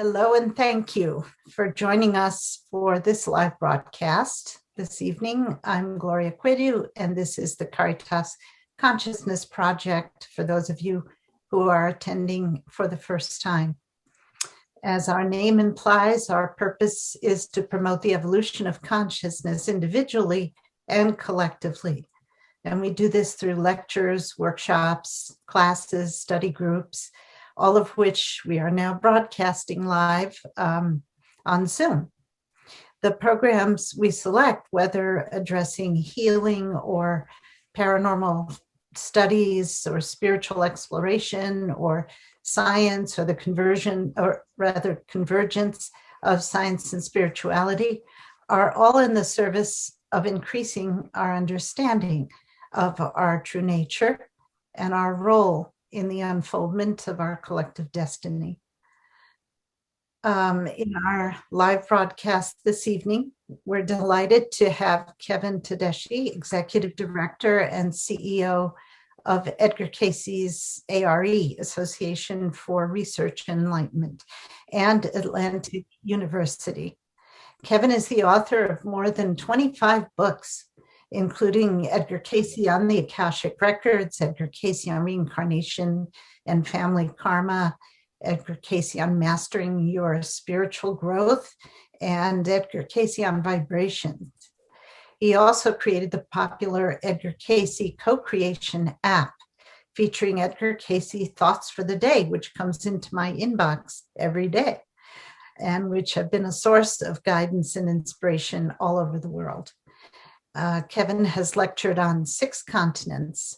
Hello, and thank you for joining us for this live broadcast this evening. I'm Gloria Quidu, and this is the Caritas Consciousness Project for those of you who are attending for the first time. As our name implies, our purpose is to promote the evolution of consciousness individually and collectively. And we do this through lectures, workshops, classes, study groups, all of which we are now broadcasting live on Zoom. The programs we select, whether addressing healing or paranormal studies or spiritual exploration or science or the convergence of science and spirituality, are all in the service of increasing our understanding of our true nature and our role in the unfoldment of our collective destiny. In our live broadcast this evening, we're delighted to have Kevin Tadeshi, Executive Director and CEO of Edgar Cayce's ARE, Association for Research and Enlightenment, and Atlantic University. Kevin is the author of more than 25 books, including Edgar Cayce on the Akashic Records, Edgar Cayce on Reincarnation and Family Karma, Edgar Cayce on Mastering Your Spiritual Growth, and Edgar Cayce on Vibrations. He also created the popular Edgar Cayce co-creation app, featuring Edgar Cayce Thoughts for the Day, which comes into my inbox every day, and which have been a source of guidance and inspiration all over the world. Kevin has lectured on 6 continents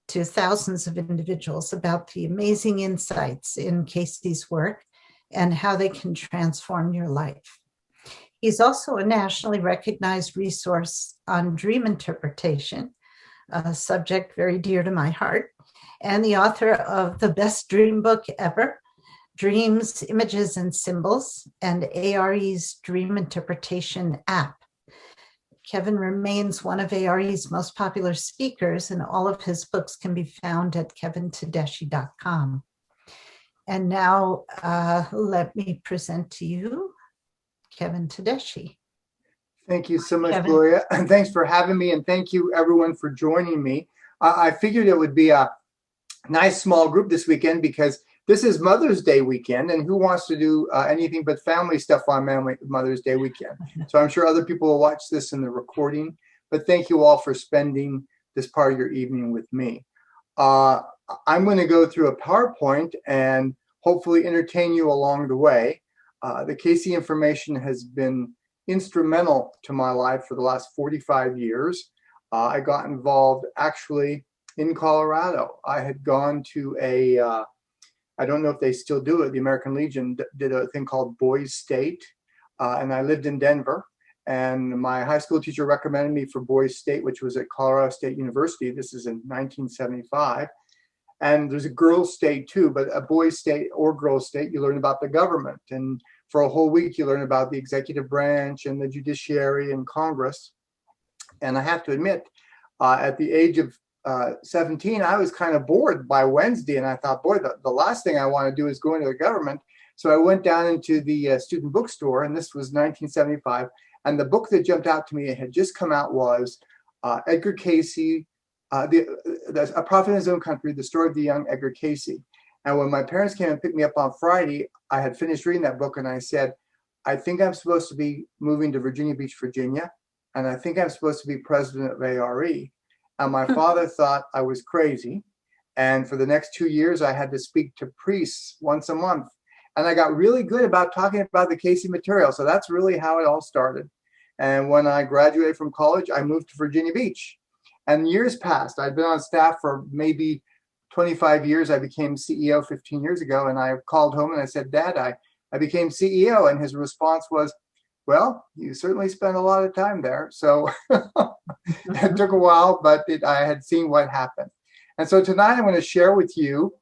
to thousands of individuals about the amazing insights in Cayce's work and how they can transform your life. He's also a nationally recognized resource on dream interpretation, a subject very dear to my heart, and the author of the best dream book ever, Dreams, Images, and Symbols, and ARE's Dream Interpretation app. Kevin remains one of ARE's most popular speakers, and all of his books can be found at kevintodeschi.com. And now let me present to you Kevin Tadeshi. Thank you so much, Kevin. Gloria, and thanks for having me, and thank you everyone for joining me. I figured it would be a nice small group this weekend because this is Mother's Day weekend, and who wants to do anything but family stuff on Mother's Day weekend? So I'm sure other people will watch this in the recording, but thank you all for spending this part of your evening with me. I'm going to go through a PowerPoint and hopefully entertain you along the way. The Cayce information has been instrumental to my life for the last 45 years. I got involved actually in Colorado. I had gone to I don't know if they still do it. The American Legion did a thing called Boys State, and I lived in Denver. And my high school teacher recommended me for Boys State, which was at Colorado State University. This is in 1975. And there's a girls' state too, but a boys' state or girls' state, you learn about the government. And for a whole week, you learn about the executive branch and the judiciary and Congress. And I have to admit, at the age of 17, I was kind of bored by Wednesday, and I thought, boy, the last thing I want to do is go into the government. So I went down into the student bookstore, and this was 1975, and the book that jumped out to me, it had just come out, was Edgar Cayce, A Prophet in His Own Country, The Story of the Young Edgar Cayce. And when my parents came and picked me up on Friday, I had finished reading that book, and I said, I think I'm supposed to be moving to Virginia Beach, Virginia, and I think I'm supposed to be president of ARE. And my father thought I was crazy. And for the next 2 years, I had to speak to priests once a month. And I got really good about talking about the Cayce material. So that's really how it all started. And when I graduated from college, I moved to Virginia Beach. And years passed. I'd been on staff for maybe 25 years. I became CEO 15 years ago. And I called home and I said, Dad, I became CEO. And his response was, well, you certainly spent a lot of time there. So it took a while, but I had seen what happened. And so tonight I'm going to share with you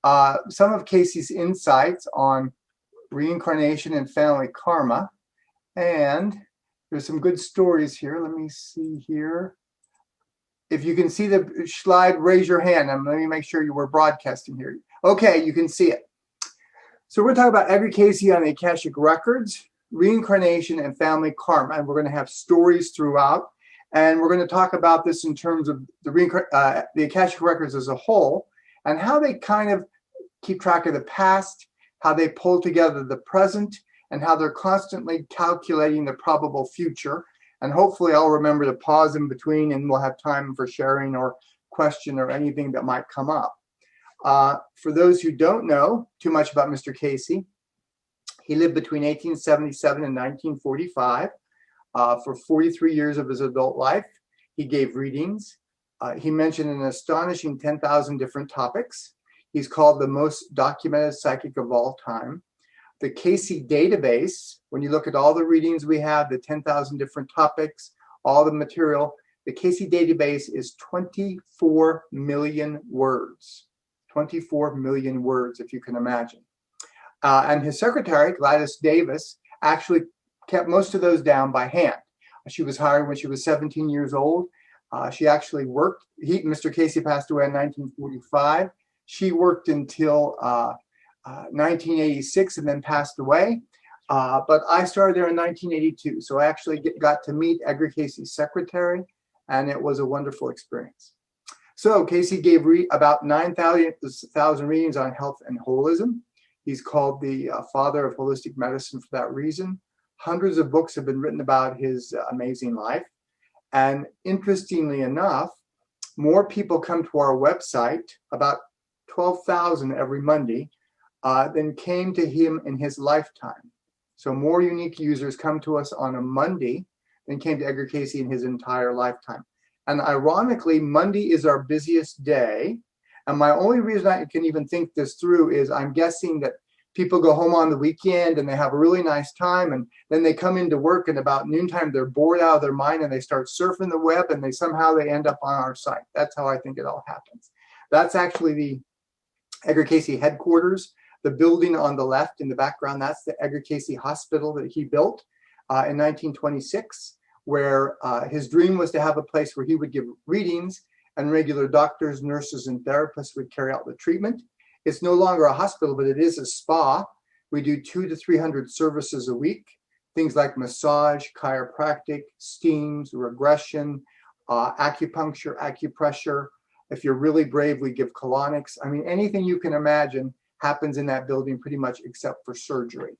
some of Cayce's insights on reincarnation and family karma. And there's some good stories here. Let me see here. If you can see the slide, raise your hand. Let me make sure you were broadcasting here. Okay, you can see it. So we're going to talk about Edgar Cayce on the Akashic Records, Reincarnation, and Family Karma. And we're going to have stories throughout. And we're going to talk about this in terms of the Akashic Records as a whole and how they kind of keep track of the past, how they pull together the present, and how they're constantly calculating the probable future. And hopefully I'll remember to pause in between and we'll have time for sharing or question or anything that might come up. For those who don't know too much about Mr. Cayce, he lived between 1877 and 1945. For 43 years of his adult life, he gave readings. He mentioned an astonishing 10,000 different topics. He's called the most documented psychic of all time. The Cayce database, when you look at all the readings we have, the 10,000 different topics, all the material, the Cayce database is 24 million words. 24 million words, if you can imagine. And his secretary, Gladys Davis, actually kept most of those down by hand. She was hired when she was 17 years old. She actually worked. Mr. Cayce passed away in 1945. She worked until 1986 and then passed away. But I started there in 1982. So I actually got to meet Edgar Cayce's secretary, and it was a wonderful experience. So Cayce gave about 9,000 readings on health and holism. He's called the father of holistic medicine for that reason. Hundreds of books have been written about his amazing life. And interestingly enough, more people come to our website, about 12,000 every Monday, than came to him in his lifetime. So more unique users come to us on a Monday than came to Edgar Cayce in his entire lifetime. And ironically, Monday is our busiest day. And my only reason I can even think this through is I'm guessing that people go home on the weekend and they have a really nice time, and then they come into work and about noontime they're bored out of their mind and they start surfing the web and they end up on our site. That's how I think it all happens. That's actually the Edgar Cayce headquarters. The building on the left in the background, that's the Edgar Cayce Hospital that he built in 1926, where his dream was to have a place where he would give readings and regular doctors, nurses, and therapists would carry out the treatment. It's no longer a hospital, but it is a spa. We do 200 to 300 services a week, things like massage, chiropractic, steams, regression, acupuncture, acupressure. If you're really brave, we give colonics. I mean, anything you can imagine happens in that building pretty much except for surgery.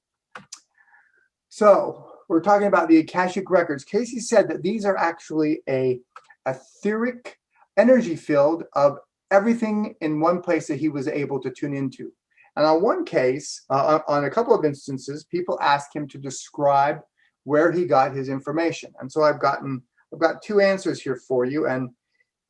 So we're talking about the Akashic Records. Cayce said that these are actually a etheric energy field of everything in one place that he was able to tune into. And on one case, on a couple of instances, people asked him to describe where he got his information. And so I've got two answers here for you. And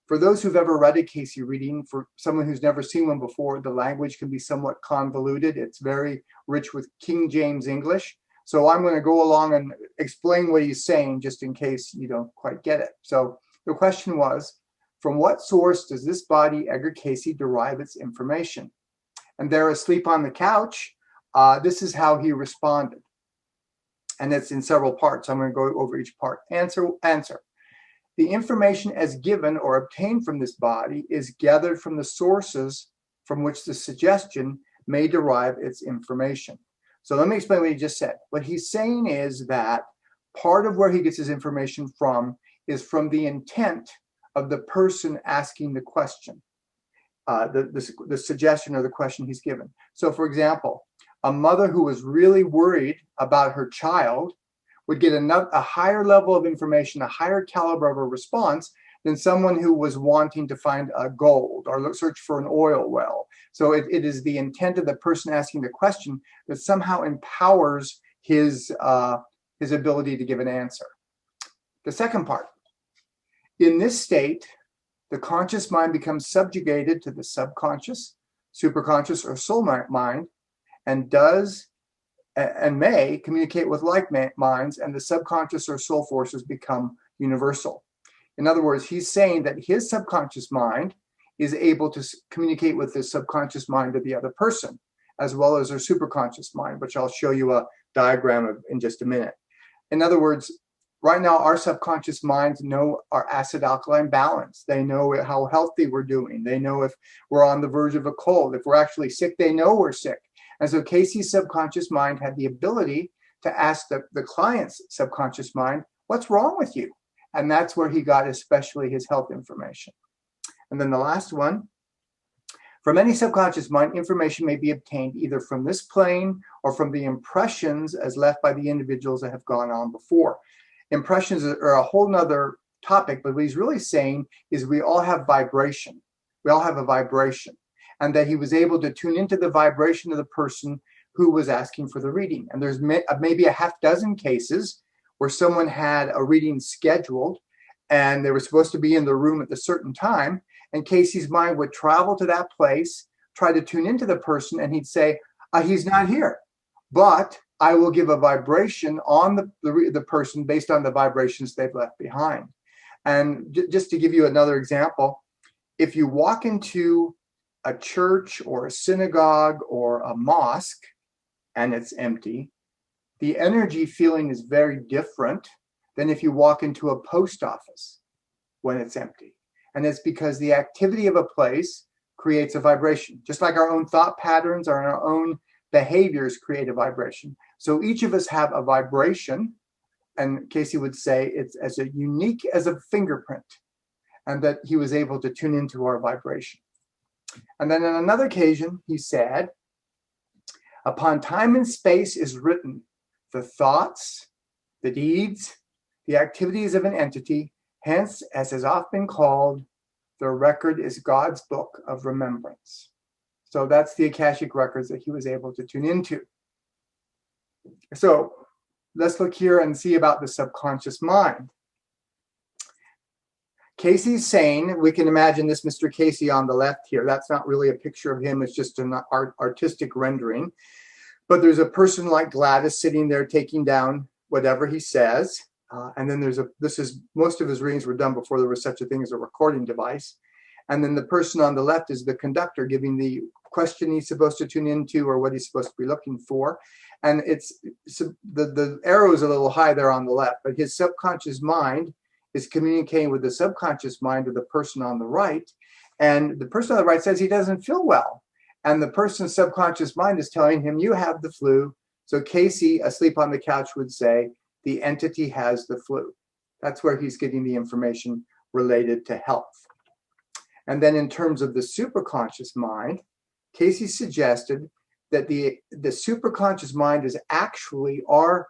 for those who've ever read a Cayce reading, for someone who's never seen one before, the language can be somewhat convoluted. It's very rich with King James English. So I'm going to go along and explain what he's saying just in case you don't quite get it. So the question was, from what source does this body, Edgar Cayce, derive its information? And there, asleep on the couch, this is how he responded. And it's in several parts. I'm going to go over each part. Answer. The information as given or obtained from this body is gathered from the sources from which the suggestion may derive its information. So let me explain what he just said. What he's saying is that part of where he gets his information from is from the intent of the person asking the question, the suggestion or the question he's given. So for example, a mother who was really worried about her child would get a higher level of information, a higher caliber of a response than someone who was wanting to find a gold or search for an oil well. So it is the intent of the person asking the question that somehow empowers his ability to give an answer. The second part, in this state, the conscious mind becomes subjugated to the subconscious, superconscious, or soul mind, and may communicate with like minds, and the subconscious or soul forces become universal. In other words, he's saying that his subconscious mind is able to communicate with the subconscious mind of the other person, as well as their superconscious mind, which I'll show you a diagram of in just a minute. In other words, right now, our subconscious minds know our acid-alkaline balance. They know how healthy we're doing. They know if we're on the verge of a cold. If we're actually sick, they know we're sick. And so Cayce's subconscious mind had the ability to ask the client's subconscious mind, what's wrong with you? And that's where he got especially his health information. And then the last one, from any subconscious mind, information may be obtained either from this plane or from the impressions as left by the individuals that have gone on before. Impressions are a whole nother topic, but what he's really saying is we all have vibration. We all have a vibration. And that he was able to tune into the vibration of the person who was asking for the reading. And there's maybe a half dozen cases where someone had a reading scheduled and they were supposed to be in the room at a certain time. And Cayce's mind would travel to that place, try to tune into the person, and he'd say, he's not here, but I will give a vibration on the person based on the vibrations they've left behind. And just to give you another example, if you walk into a church or a synagogue or a mosque and it's empty, the energy feeling is very different than if you walk into a post office when it's empty. And it's because the activity of a place creates a vibration, just like our own thought patterns or our own behaviors create a vibration. So each of us have a vibration, and Cayce would say it's as unique as a fingerprint, and that he was able to tune into our vibration. And then on another occasion, he said, upon time and space is written the thoughts, the deeds, the activities of an entity. Hence, as has often been called, the record is God's book of remembrance. So that's the Akashic Records that he was able to tune into. So let's look here and see about the subconscious mind. Cayce's saying, we can imagine this Mr. Cayce on the left here. That's not really a picture of him. It's just an artistic rendering. But there's a person like Gladys sitting there taking down whatever he says. And then most of his readings were done before there was such a thing as a recording device. And then the person on the left is the conductor giving the question he's supposed to tune into or what he's supposed to be looking for. And the arrow is a little high there on the left, but his subconscious mind is communicating with the subconscious mind of the person on the right. And the person on the right says he doesn't feel well. And the person's subconscious mind is telling him, you have the flu. So Cayce, asleep on the couch, would say, the entity has the flu. That's where he's getting the information related to health. And then in terms of the superconscious mind, Cayce suggested that the superconscious mind is actually our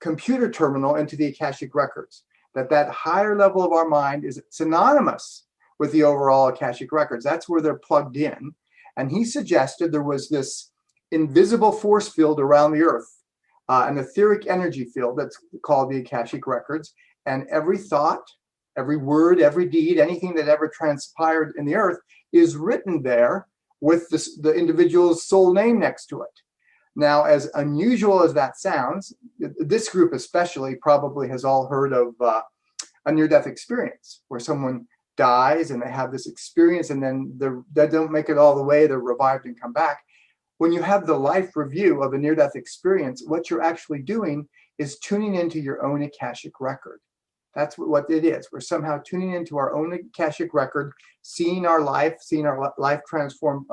computer terminal into the Akashic Records, that higher level of our mind is synonymous with the overall Akashic Records. That's where they're plugged in. And he suggested there was this invisible force field around the earth, an etheric energy field that's called the Akashic Records. And every thought, every word, every deed, anything that ever transpired in the earth is written there with the individual's soul name next to it. Now, as unusual as that sounds, this group especially probably has all heard of a near-death experience where someone dies and they have this experience and then they don't make it all the way, they're revived and come back. When you have the life review of a near-death experience, what you're actually doing is tuning into your own Akashic record. That's what it is. We're somehow tuning into our own Akashic record, seeing our life transform,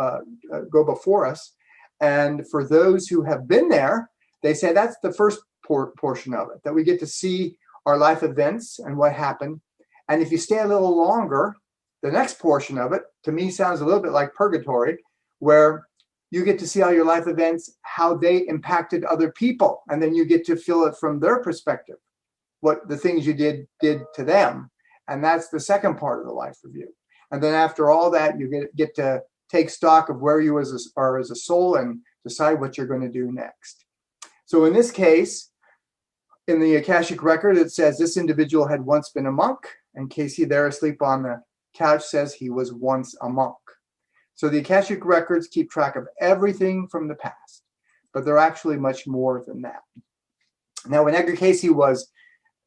go before us. And for those who have been there, they say that's the first portion of it, that we get to see our life events and what happened. And if you stay a little longer, the next portion of it, to me, sounds a little bit like purgatory, where you get to see all your life events, how they impacted other people. And then you get to feel it from their perspective, what the things you did to them. And that's the second part of the life review. And then after all that, you get to take stock of where you are as a soul and decide what you're going to do next. So in this case, in the Akashic record, it says this individual had once been a monk, and Cayce there asleep on the couch says he was once a monk. So the Akashic records keep track of everything from the past, but they're actually much more than that. Now, when Edgar Cayce was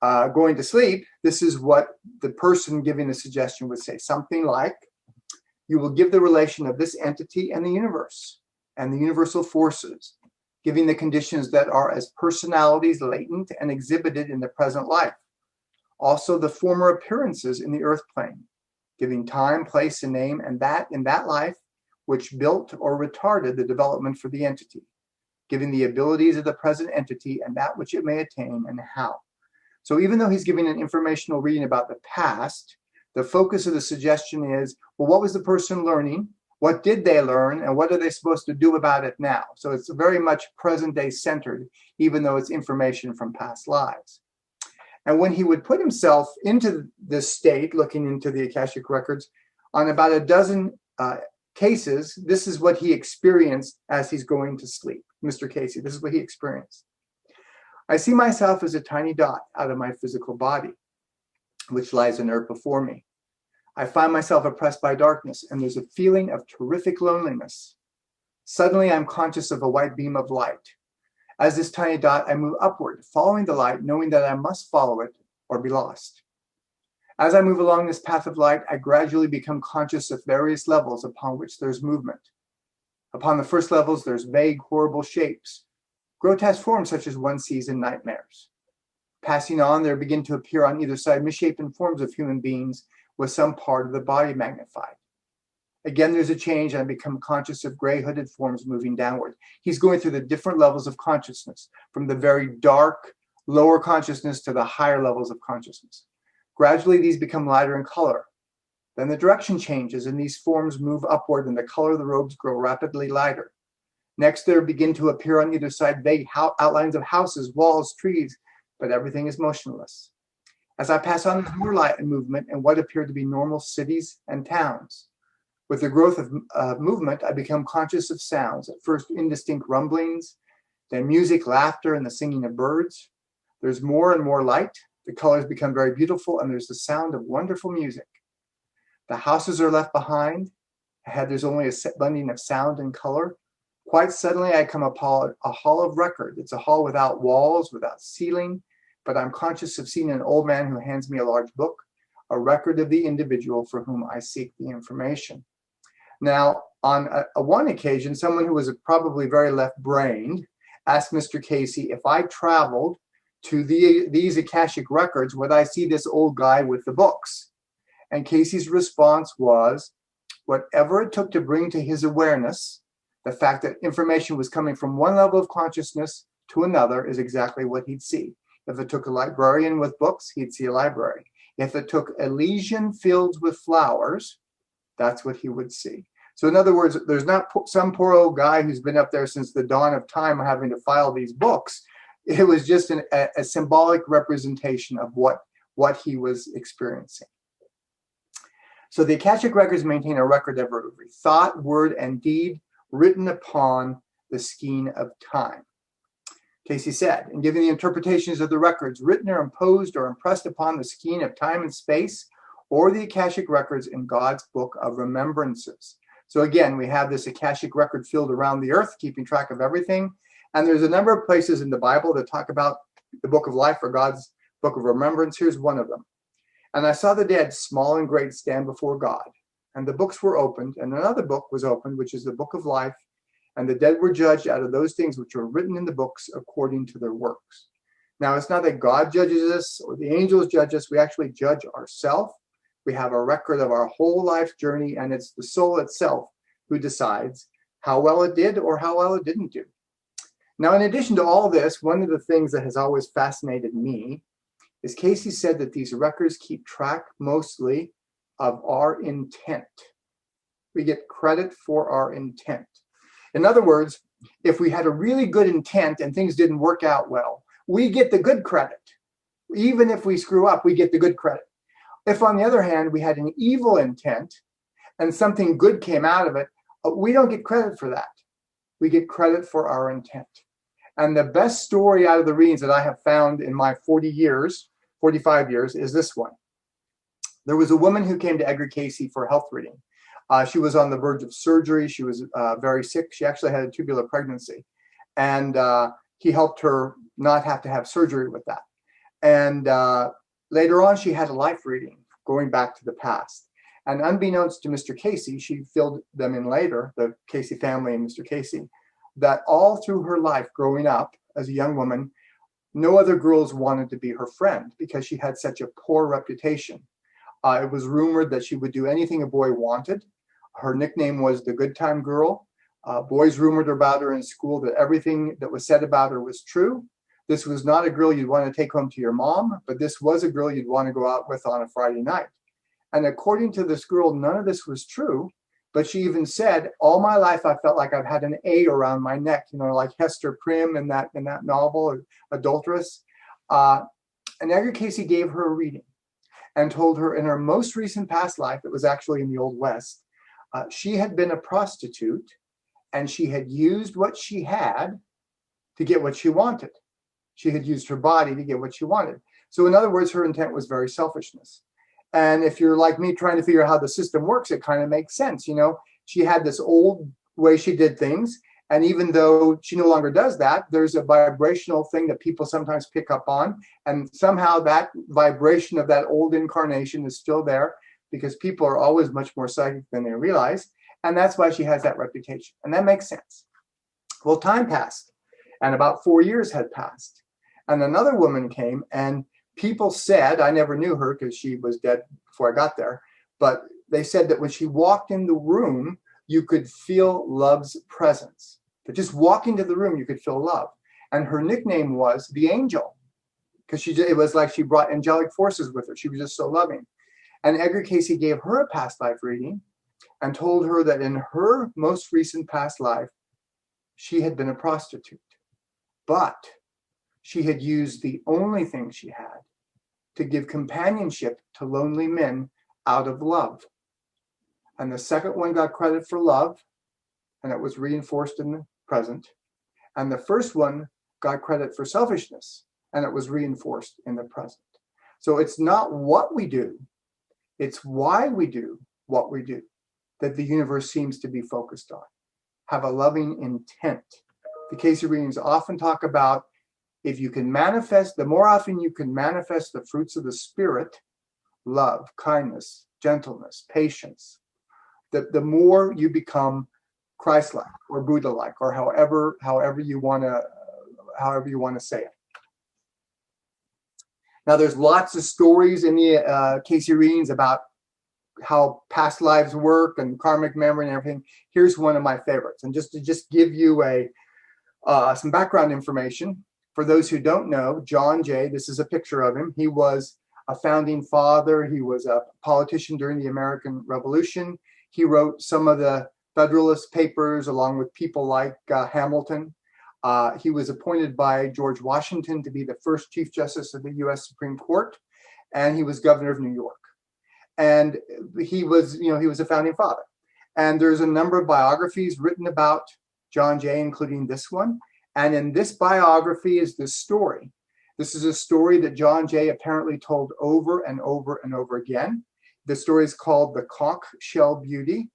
going to sleep, this is what the person giving the suggestion would say, something like, you will give the relation of this entity and the universe and the universal forces, giving the conditions that are as personalities latent and exhibited in the present life. Also the former appearances in the earth plane, giving time, place, and name, and that in that life which built or retarded the development for the entity, giving the abilities of the present entity and that which it may attain and how. So even though he's giving an informational reading about the past, the focus of the suggestion is, well, what was the person learning? What did they learn? And what are they supposed to do about it now? So it's very much present day centered, even though it's information from past lives. And when he would put himself into this state, looking into the Akashic Records, on about a dozen cases, this is what he experienced as he's going to sleep. Mr. Cayce, this is what he experienced. I see myself as a tiny dot out of my physical body, which lies inert before me. I find myself oppressed by darkness, and there's a feeling of terrific loneliness. Suddenly, I'm conscious of a white beam of light. As this tiny dot, I move upward, following the light, knowing that I must follow it or be lost. As I move along this path of light, I gradually become conscious of various levels upon which there's movement. Upon the first levels, there's vague, horrible shapes, grotesque forms such as one sees in nightmares. Passing on, there begin to appear on either side misshapen forms of human beings with some part of the body magnified. Again, there's a change, and I become conscious of gray hooded forms moving downward. He's going through the different levels of consciousness, from the very dark, lower consciousness to the higher levels of consciousness. Gradually, these become lighter in color. Then the direction changes, and these forms move upward, and the color of the robes grow rapidly lighter. Next, there begin to appear on either side vague outlines of houses, walls, trees, but everything is motionless. As I pass on, there's more light and movement in what appear to be normal cities and towns. With the growth of movement, I become conscious of sounds, at first indistinct rumblings, then music, laughter, and the singing of birds. There's more and more light. The colors become very beautiful, and there's the sound of wonderful music. The houses are left behind. Ahead, there's only a blending of sound and color. Quite suddenly, I come upon a hall of record. It's a hall without walls, without ceiling, but I'm conscious of seeing an old man who hands me a large book, a record of the individual for whom I seek the information. Now, on one occasion, someone who was probably very left-brained asked Mr. Cayce, if I traveled to these Akashic Records, would I see this old guy with the books? And Cayce's response was, whatever it took to bring to his awareness the fact that information was coming from one level of consciousness to another is exactly what he'd see. If it took a librarian with books, he'd see a library. If it took Elysian fields with flowers, that's what he would see. So in other words, there's not some poor old guy who's been up there since the dawn of time having to file these books. It was just a symbolic representation of what he was experiencing. So the Akashic Records maintain a record of every thought, word, and deed written upon the skein of time. Cayce said, in giving the interpretations of the records written or imposed or impressed upon the skein of time and space, or the Akashic Records in God's Book of Remembrances. So again, we have this Akashic record field around the earth, keeping track of everything. And there's a number of places in the Bible that talk about the Book of Life or God's Book of Remembrance. Here's one of them. And I saw the dead, small and great, stand before God. And the books were opened, and another book was opened, which is the Book of Life. And the dead were judged out of those things which were written in the books according to their works. Now, it's not that God judges us or the angels judge us. We actually judge ourselves. We have a record of our whole life journey, and it's the soul itself who decides how well it did or how well it didn't do. Now, in addition to all this, one of the things that has always fascinated me is Cayce said that these records keep track mostly of our intent. We get credit for our intent. In other words, if we had a really good intent and things didn't work out well, we get the good credit. Even if we screw up, we get the good credit. If, on the other hand, we had an evil intent and something good came out of it, we don't get credit for that. We get credit for our intent. And the best story out of the readings that I have found in my 45 years, is this one. There was a woman who came to Edgar Cayce for a health reading. She was on the verge of surgery. She was very sick. She actually had a tubular pregnancy. And he helped her not have to have surgery with that. And later on, she had a life reading going back to the past. And unbeknownst to Mr. Cayce, she filled them in later, the Cayce family and Mr. Cayce, that all through her life growing up as a young woman, no other girls wanted to be her friend because she had such a poor reputation. It was rumored that she would do anything a boy wanted. Her nickname was the Good Time Girl. Boys rumored about her in school that everything that was said about her was true. This was not a girl you'd want to take home to your mom, but this was a girl you'd want to go out with on a Friday night. And according to this girl, none of this was true. But she even said, all my life I felt like I've had an A around my neck, like Hester Prynne in that novel, Adulteress. And Edgar Cayce gave her a reading and told her in her most recent past life, it was actually in the Old West, she had been a prostitute and she had used what she had to get what she wanted. She had used her body to get what she wanted. So in other words, her intent was very selfishness. And if you're like me trying to figure out how the system works, it kind of makes sense. She had this old way she did things. And even though she no longer does that, there's a vibrational thing that people sometimes pick up on. And somehow that vibration of that old incarnation is still there because people are always much more psychic than they realize. And that's why she has that reputation. And that makes sense. Well, time passed and about 4 years had passed. And another woman came and people said, I never knew her because she was dead before I got there, but they said that when she walked in the room, you could feel love's presence. But just walk into the room, you could feel love. And her nickname was the angel because it was like she brought angelic forces with her. She was just so loving. And Edgar Cayce gave her a past life reading and told her that in her most recent past life, she had been a prostitute, but she had used the only thing she had to give companionship to lonely men out of love. And the second one got credit for love, and it was reinforced in the present. And the first one got credit for selfishness, and it was reinforced in the present. So it's not what we do, it's why we do what we do that the universe seems to be focused on. Have a loving intent. The Cayce readings often talk about if you can manifest, the more often you can manifest the fruits of the spirit, love, kindness, gentleness, patience, the more you become Christ-like or Buddha-like, or however you want to say it. Now, there's lots of stories in the Cayce readings about how past lives work and karmic memory and everything. Here's one of my favorites, and just to give you some background information. For those who don't know, John Jay, this is a picture of him. He was a founding father. He was a politician during the American Revolution. He wrote some of the Federalist Papers along with people like Hamilton. He was appointed by George Washington to be the first Chief Justice of the U.S. Supreme Court, and he was governor of New York. And he was a founding father. And there's a number of biographies written about John Jay, including this one. And in this biography is this story. This is a story that John Jay apparently told over and over and over again. The story is called The Conch Shell Beauty.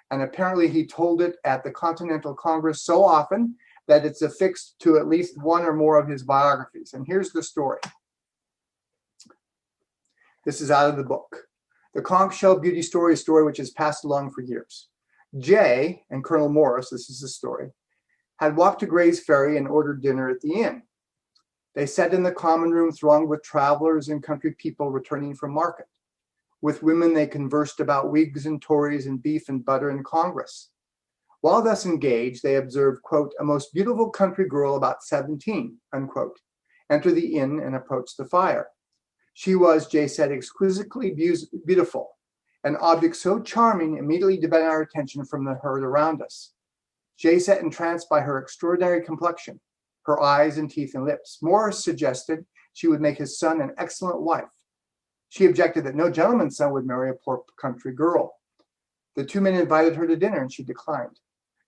And apparently he told it at the Continental Congress so often that it's affixed to at least one or more of his biographies. And here's the story. This is out of the book. The Conch Shell Beauty story is a story which has passed along for years. Jay and Colonel Morris, this is the story, had walked to Gray's Ferry and ordered dinner at the inn. They sat in the common room thronged with travelers and country people returning from market. With women they conversed about Whigs and Tories and beef and butter and Congress. While thus engaged, they observed, quote, a most beautiful country girl about 17, unquote, enter the inn and approach the fire. She was, Jay said, exquisitely beautiful, an object so charming immediately divided our attention from the herd around us. Jay sat entranced by her extraordinary complexion, her eyes and teeth and lips. Morris suggested she would make his son an excellent wife. She objected that no gentleman's son would marry a poor country girl. The two men invited her to dinner and she declined.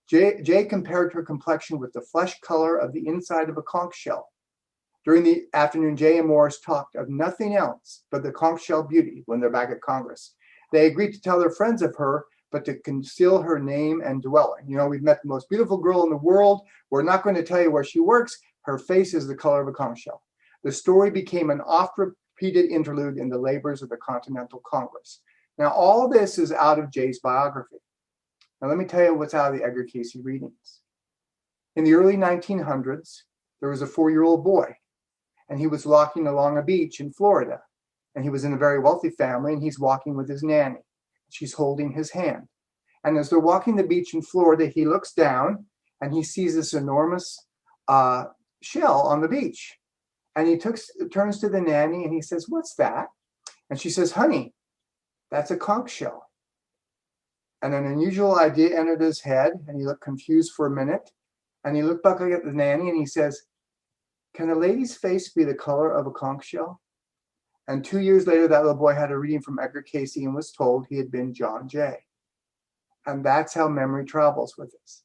Jay compared her complexion with the flesh color of the inside of a conch shell. During the afternoon, Jay and Morris talked of nothing else but the conch shell beauty when they're back at Congress. They agreed to tell their friends of her, but to conceal her name and dwelling. We've met the most beautiful girl in the world. We're not going to tell you where she works. Her face is the color of a conch shell. The story became an oft-repeated interlude in the labors of the Continental Congress. Now, all this is out of Jay's biography. Now, let me tell you what's out of the Edgar Cayce readings. In the early 1900s, there was a 4-year-old boy, and he was walking along a beach in Florida. And he was in a very wealthy family, and he's walking with his nanny. She's holding his hand. And as they're walking the beach in Florida, he looks down and he sees this enormous shell on the beach. And he turns to the nanny and he says, "What's that?" And she says, "Honey, that's a conch shell." And an unusual idea entered his head, and he looked confused for a minute. And he looked back at the nanny and he says, "Can a lady's face be the color of a conch shell?" And 2 years later, that little boy had a reading from Edgar Cayce and was told he had been John Jay. And that's how memory travels with us.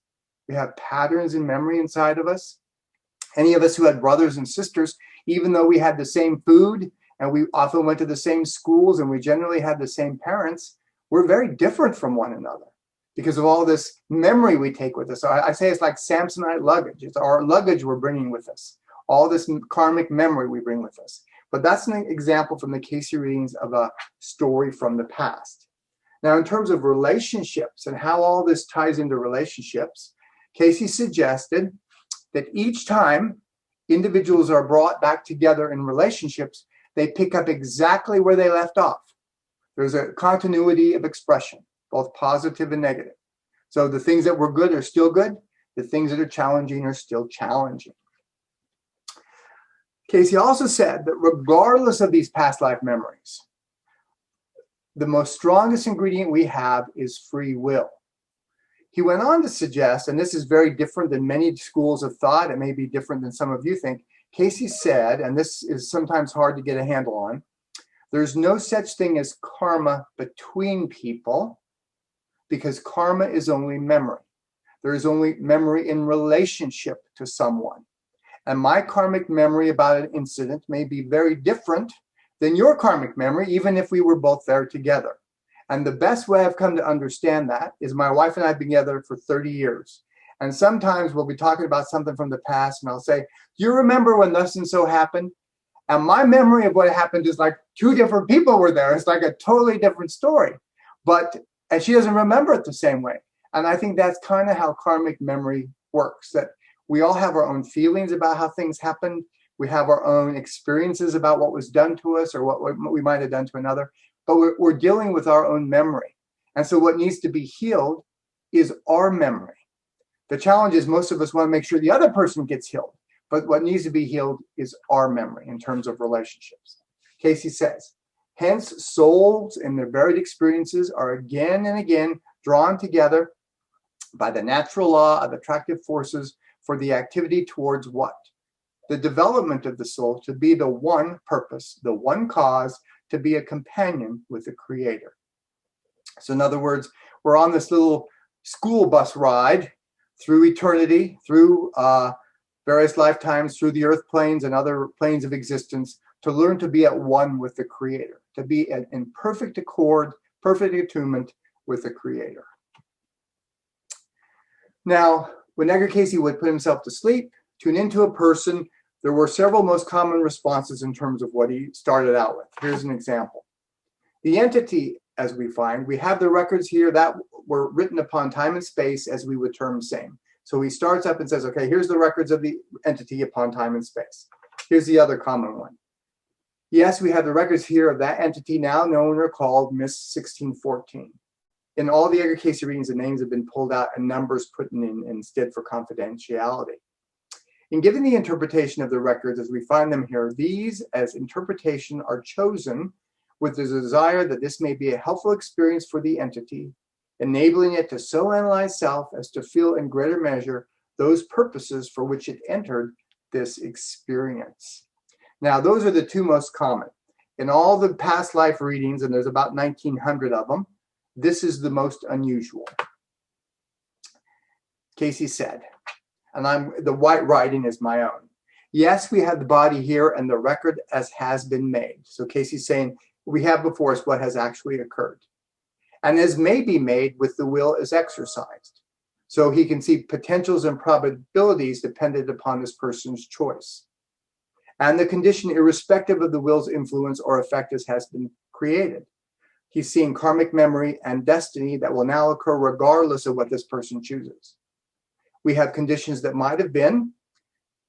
We have patterns in memory inside of us. Any of us who had brothers and sisters, even though we had the same food and we often went to the same schools and we generally had the same parents, we're very different from one another because of all this memory we take with us. So I say it's like Samsonite luggage. It's our luggage we're bringing with us, all this karmic memory we bring with us. But that's an example from the Cayce readings of a story from the past. Now, in terms of relationships and how all this ties into relationships, Cayce suggested that each time individuals are brought back together in relationships, they pick up exactly where they left off. There's a continuity of expression, both positive and negative. So the things that were good are still good. The things that are challenging are still challenging. Cayce also said that regardless of these past life memories, the most strongest ingredient we have is free will. He went on to suggest, and this is very different than many schools of thought, it may be different than some of you think. Cayce said, and this is sometimes hard to get a handle on, there's no such thing as karma between people because karma is only memory. There is only memory in relationship to someone. And my karmic memory about an incident may be very different than your karmic memory, even if we were both there together. And the best way I've come to understand that is my wife and I have been together for 30 years. And sometimes we'll be talking about something from the past and I'll say, "Do you remember when thus and so happened?" And my memory of what happened is like two different people were there. It's like a totally different story. And she doesn't remember it the same way. And I think that's kind of how karmic memory works, that we all have our own feelings about how things happened. We have our own experiences about what was done to us or what we might have done to another. But we're dealing with our own memory. And so what needs to be healed is our memory. The challenge is most of us want to make sure the other person gets healed. But what needs to be healed is our memory in terms of relationships. Cayce says, hence souls in their varied experiences are again and again drawn together by the natural law of attractive forces for the activity towards what? The development of the soul to be the one purpose, the one cause, to be a companion with the Creator. So in other words, we're on this little school bus ride through eternity, through various lifetimes, through the earth planes and other planes of existence, to learn to be at one with the Creator, to be in perfect accord, perfect attunement with the Creator. Now, when Edgar Cayce would put himself to sleep, tune into a person, there were several most common responses in terms of what he started out with. Here's an example. The entity, as we find, we have the records here that were written upon time and space as we would term same. So he starts up and says, okay, here's the records of the entity upon time and space. Here's the other common one. Yes, we have the records here of that entity now known or called Miss 1614. In all the Edgar Cayce readings, the names have been pulled out and numbers put in instead for confidentiality. In giving the interpretation of the records as we find them here, these as interpretation are chosen with the desire that this may be a helpful experience for the entity, enabling it to so analyze self as to feel in greater measure those purposes for which it entered this experience. Now, those are the two most common. In all the past life readings, and there's about 1,900 of them, this is the most unusual. Cayce said, and the white writing is my own. Yes, we have the body here and the record as has been made. So Cayce's saying we have before us what has actually occurred. And as may be made with the will is exercised. So he can see potentials and probabilities dependent upon this person's choice. And the condition irrespective of the will's influence or effect as has been created. He's seeing karmic memory and destiny that will now occur regardless of what this person chooses. We have conditions that might have been.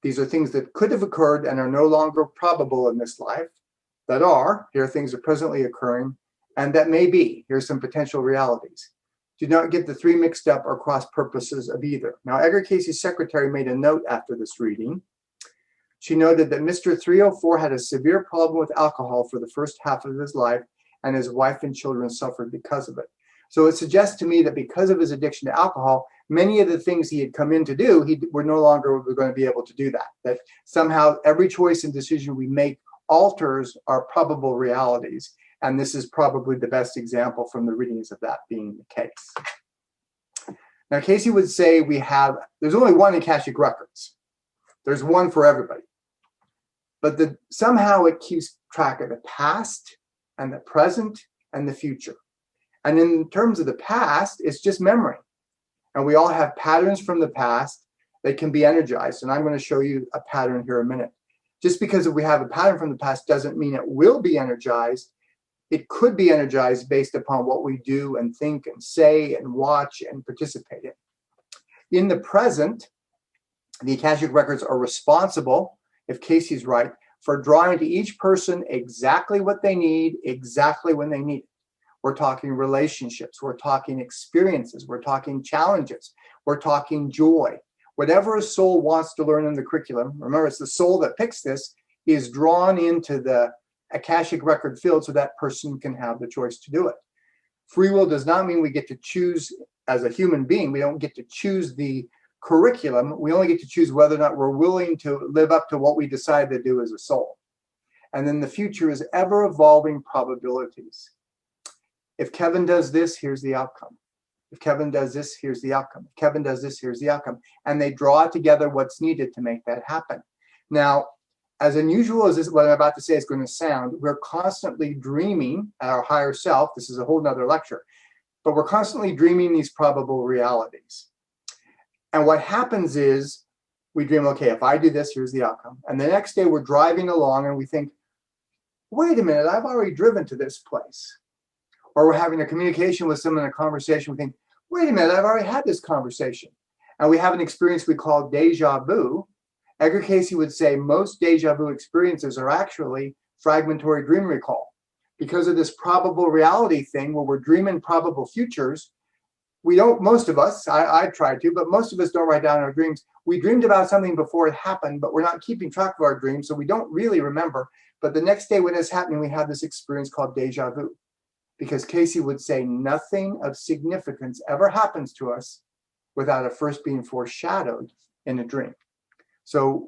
These are things that could have occurred and are no longer probable in this life. Here things are presently occurring, and that may be. Here's some potential realities. Do not get the three mixed up or cross purposes of either. Now, Edgar Cayce's secretary made a note after this reading. She noted that Mr. 304 had a severe problem with alcohol for the first half of his life, and his wife and children suffered because of it. So it suggests to me that because of his addiction to alcohol, many of the things he had come in to do, we're no longer going to be able to do that. That somehow every choice and decision we make alters our probable realities. And this is probably the best example from the readings of that being the case. Now, Cayce would say there's only one Akashic Records. There's one for everybody. But somehow it keeps track of the past and the present and the future. And in terms of the past, it's just memory. And we all have patterns from the past that can be energized. And I'm going to show you a pattern here in a minute. Just because we have a pattern from the past doesn't mean it will be energized. It could be energized based upon what we do and think and say and watch and participate in. In the present, the Akashic Records are responsible, if Cayce's right, for drawing to each person exactly what they need, exactly when they need it. We're talking relationships, we're talking experiences, we're talking challenges, we're talking joy. Whatever a soul wants to learn in the curriculum, remember it's the soul that picks this, is drawn into the Akashic Record field so that person can have the choice to do it. Free will does not mean we get to choose as a human being. We don't get to choose the curriculum. We only get to choose whether or not we're willing to live up to what we decide to do as a soul. And then the future is ever evolving probabilities. If Kevin does this, here's the outcome. If Kevin does this, here's the outcome. If Kevin does this, here's the outcome. And they draw together what's needed to make that happen. Now, as unusual as this, what I'm about to say is going to sound, we're constantly dreaming at our higher self. This is a whole nother lecture. But we're constantly dreaming these probable realities. And what happens is we dream, okay, if I do this, here's the outcome. And the next day we're driving along and we think, wait a minute, I've already driven to this place. Or we're having a communication with someone in a conversation, we think, wait a minute, I've already had this conversation. And we have an experience we call deja vu. Edgar Cayce would say most deja vu experiences are actually fragmentary dream recall. Because of this probable reality thing where we're dreaming probable futures, we don't, most of us, I try to, but most of us don't write down our dreams. We dreamed about something before it happened, but we're not keeping track of our dreams, so we don't really remember. But the next day when it's happening, we have this experience called deja vu. Because Cayce would say nothing of significance ever happens to us without it first being foreshadowed in a dream. So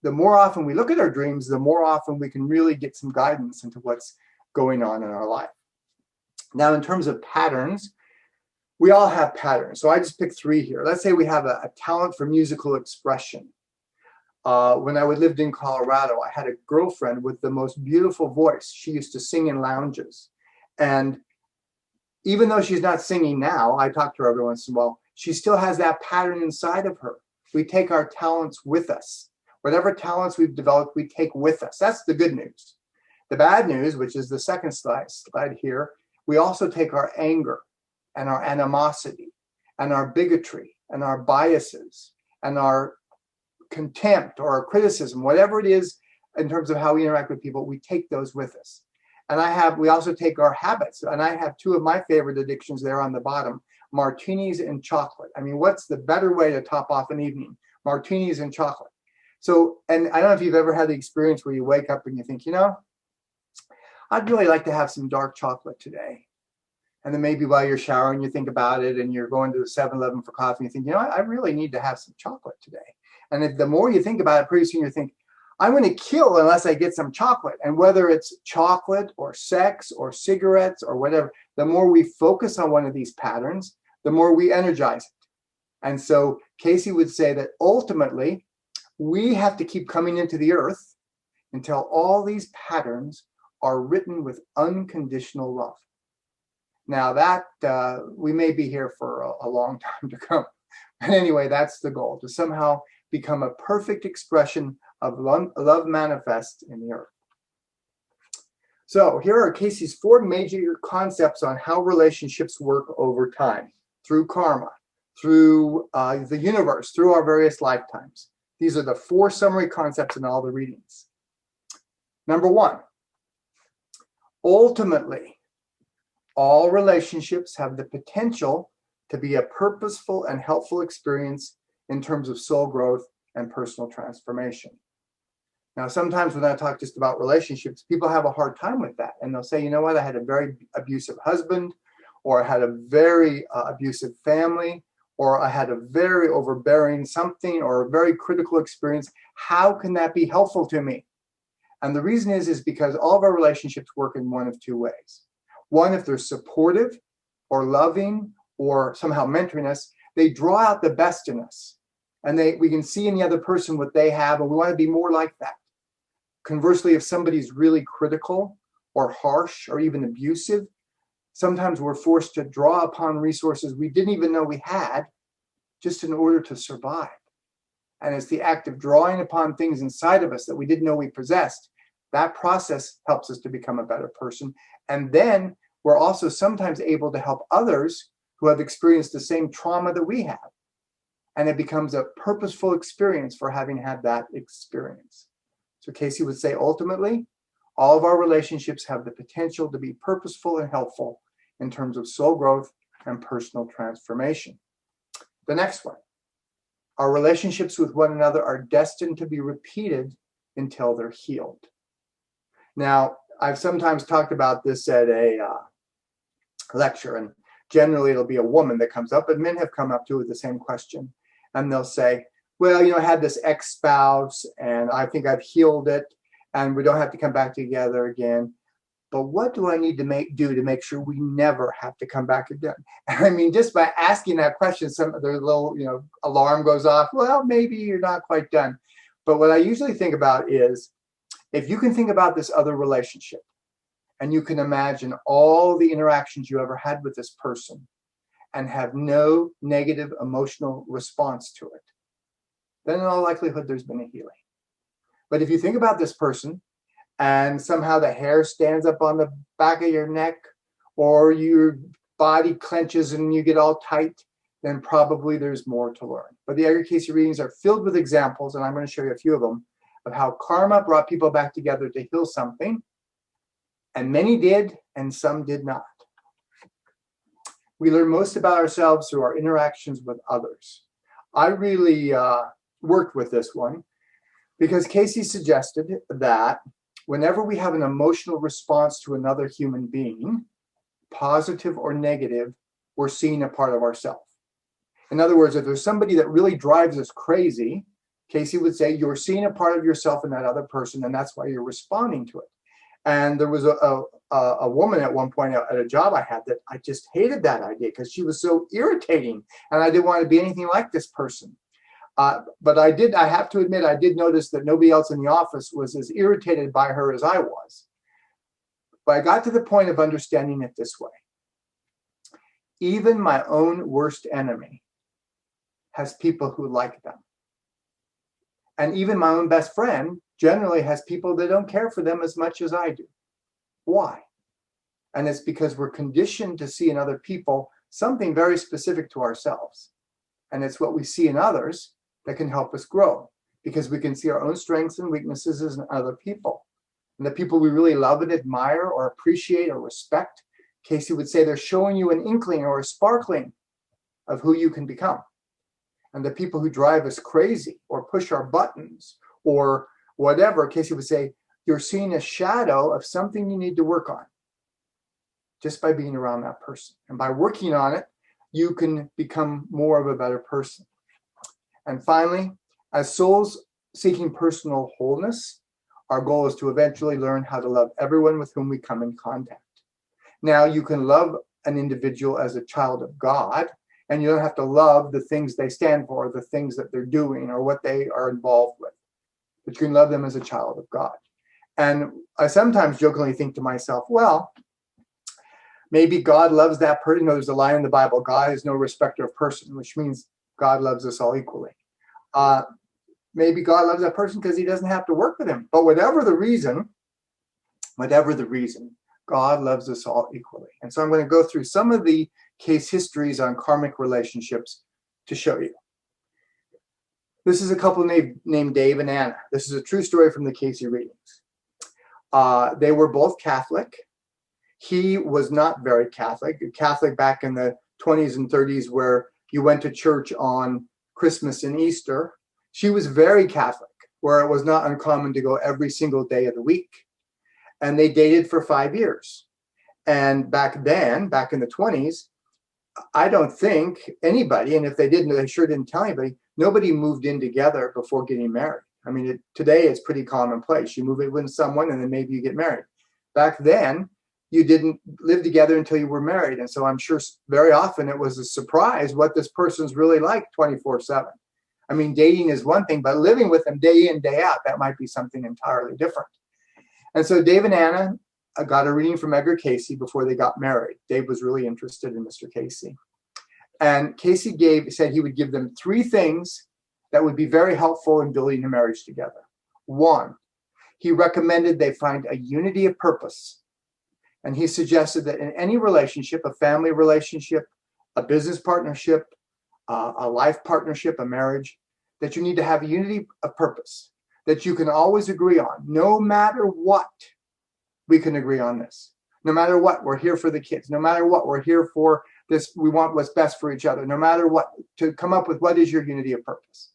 the more often we look at our dreams, the more often we can really get some guidance into what's going on in our life. Now, in terms of patterns, we all have patterns. So I just picked three here. Let's say we have a talent for musical expression. When I lived in Colorado, I had a girlfriend with the most beautiful voice. She used to sing in lounges. And even though she's not singing now, I talk to her every once in a while, she still has that pattern inside of her. We take our talents with us. Whatever talents we've developed, we take with us. That's the good news. The bad news, which is the second slide here, we also take our anger and our animosity and our bigotry and our biases and our contempt or our criticism, whatever it is in terms of how we interact with people, we take those with us. And we also take our habits. And I have two of my favorite addictions there on the bottom, martinis and chocolate. I mean, what's the better way to top off an evening? Martinis and chocolate. So, and I don't know if you've ever had the experience where you wake up and you think, I'd really like to have some dark chocolate today. And then maybe while you're showering, you think about it and you're going to the 7-Eleven for coffee and you think, I really need to have some chocolate today. And the more you think about it, pretty soon you think, I'm going to kill unless I get some chocolate. And whether it's chocolate or sex or cigarettes or whatever, the more we focus on one of these patterns, the more we energize it. And so Cayce would say that ultimately, we have to keep coming into the earth until all these patterns are written with unconditional love. Now that we may be here for a long time to come. But anyway, that's the goal, to somehow become a perfect expression of love manifest in the earth. So here are Cayce's 4 major concepts on how relationships work over time, through karma, through the universe, through our various lifetimes. These are the 4 summary concepts in all the readings. Number 1, ultimately, All relationships have the potential to be a purposeful and helpful experience in terms of soul growth and personal transformation. Now, sometimes when I talk just about relationships, people have a hard time with that. And they'll say, you know what, I had a very abusive husband, or I had a very abusive family, or I had a very overbearing something, or a very critical experience. How can that be helpful to me? And the reason is because all of our relationships work in one of two ways. One, if they're supportive or loving or somehow mentoring us, they draw out the best in us. And we can see in the other person what they have, and we want to be more like that. Conversely, if somebody's really critical or harsh or even abusive, sometimes we're forced to draw upon resources we didn't even know we had just in order to survive. And it's the act of drawing upon things inside of us that we didn't know we possessed. That process helps us to become a better person. And then we're also sometimes able to help others who have experienced the same trauma that we have. And it becomes a purposeful experience for having had that experience. So Cayce would say, ultimately, all of our relationships have the potential to be purposeful and helpful in terms of soul growth and personal transformation. The next one, our relationships with one another are destined to be repeated until they're healed. Now, I've sometimes talked about this at a lecture, and generally it'll be a woman that comes up, but men have come up too with the same question. And they'll say, well, I had this ex-spouse and I think I've healed it and we don't have to come back together again. But what do I need to do to make sure we never have to come back again? I mean, just by asking that question, their little, alarm goes off. Well, maybe you're not quite done. But what I usually think about is, if you can think about this other relationship and you can imagine all the interactions you ever had with this person and have no negative emotional response to it, then in all likelihood, there's been a healing. But if you think about this person and somehow the hair stands up on the back of your neck or your body clenches and you get all tight, then probably there's more to learn. But the Edgar Cayce readings are filled with examples, and I'm going to show you a few of them, of how karma brought people back together to heal something. And many did, and some did not. We learn most about ourselves through our interactions with others. I really worked with this one because Cayce suggested that whenever we have an emotional response to another human being, positive or negative, we're seeing a part of ourselves. In other words, if there's somebody that really drives us crazy, Cayce would say you're seeing a part of yourself in that other person, and that's why you're responding to it. And there was a woman at one point at a job I had that I just hated that idea because she was so irritating, and I didn't want to be anything like this person. But I have to admit, I did notice that nobody else in the office was as irritated by her as I was. But I got to the point of understanding it this way. Even my own worst enemy has people who like them. And even my own best friend generally has people that don't care for them as much as I do. Why? And it's because we're conditioned to see in other people something very specific to ourselves. And it's what we see in others that can help us grow, because we can see our own strengths and weaknesses in other people. And the people we really love and admire or appreciate or respect, Cayce would say they're showing you an inkling or a sparkling of who you can become. And the people who drive us crazy or push our buttons or whatever, Cayce would say, you're seeing a shadow of something you need to work on just by being around that person. And by working on it, you can become more of a better person. And finally, as souls seeking personal wholeness, our goal is to eventually learn how to love everyone with whom we come in contact. Now, you can love an individual as a child of God, and you don't have to love the things they stand for, the things that they're doing, or what they are involved with. But you can love them as a child of God. And I sometimes jokingly think to myself, well, maybe God loves that person. There's a line in the Bible, God is no respecter of person, which means God loves us all equally. Maybe God loves that person because he doesn't have to work with him. But whatever the reason, God loves us all equally. And so I'm going to go through some of the case histories on karmic relationships to show you. This is a couple named Dave and Anna. This is a true story from the Cayce readings. They were both Catholic, He was not very Catholic. Catholic back in the 20s and 30s, where you went to church on Christmas and Easter. She was very Catholic, where it was not uncommon to go every single day of the week. And they dated for 5 years. And back then, back in the 20s, I don't think anybody, and if they didn't, they sure didn't tell anybody, nobody moved in together before getting married. I mean, today it's pretty commonplace. You move in with someone and then maybe you get married. Back then, you didn't live together until you were married. And so I'm sure very often it was a surprise what this person's really like 24/7. I mean, dating is one thing, but living with them day in, day out, that might be something entirely different. And so Dave and Anna got a reading from Edgar Cayce before they got married. Dave was really interested in Mr. Cayce. And Cayce said he would give them 3 things that would be very helpful in building a marriage together. 1, he recommended they find a unity of purpose. And he suggested that in any relationship, a family relationship, a business partnership, a life partnership, a marriage, that you need to have a unity of purpose, that you can always agree on. No matter what, we can agree on this. No matter what, we're here for the kids. No matter what, we're here for this. We want what's best for each other. No matter what, to come up with what is your unity of purpose.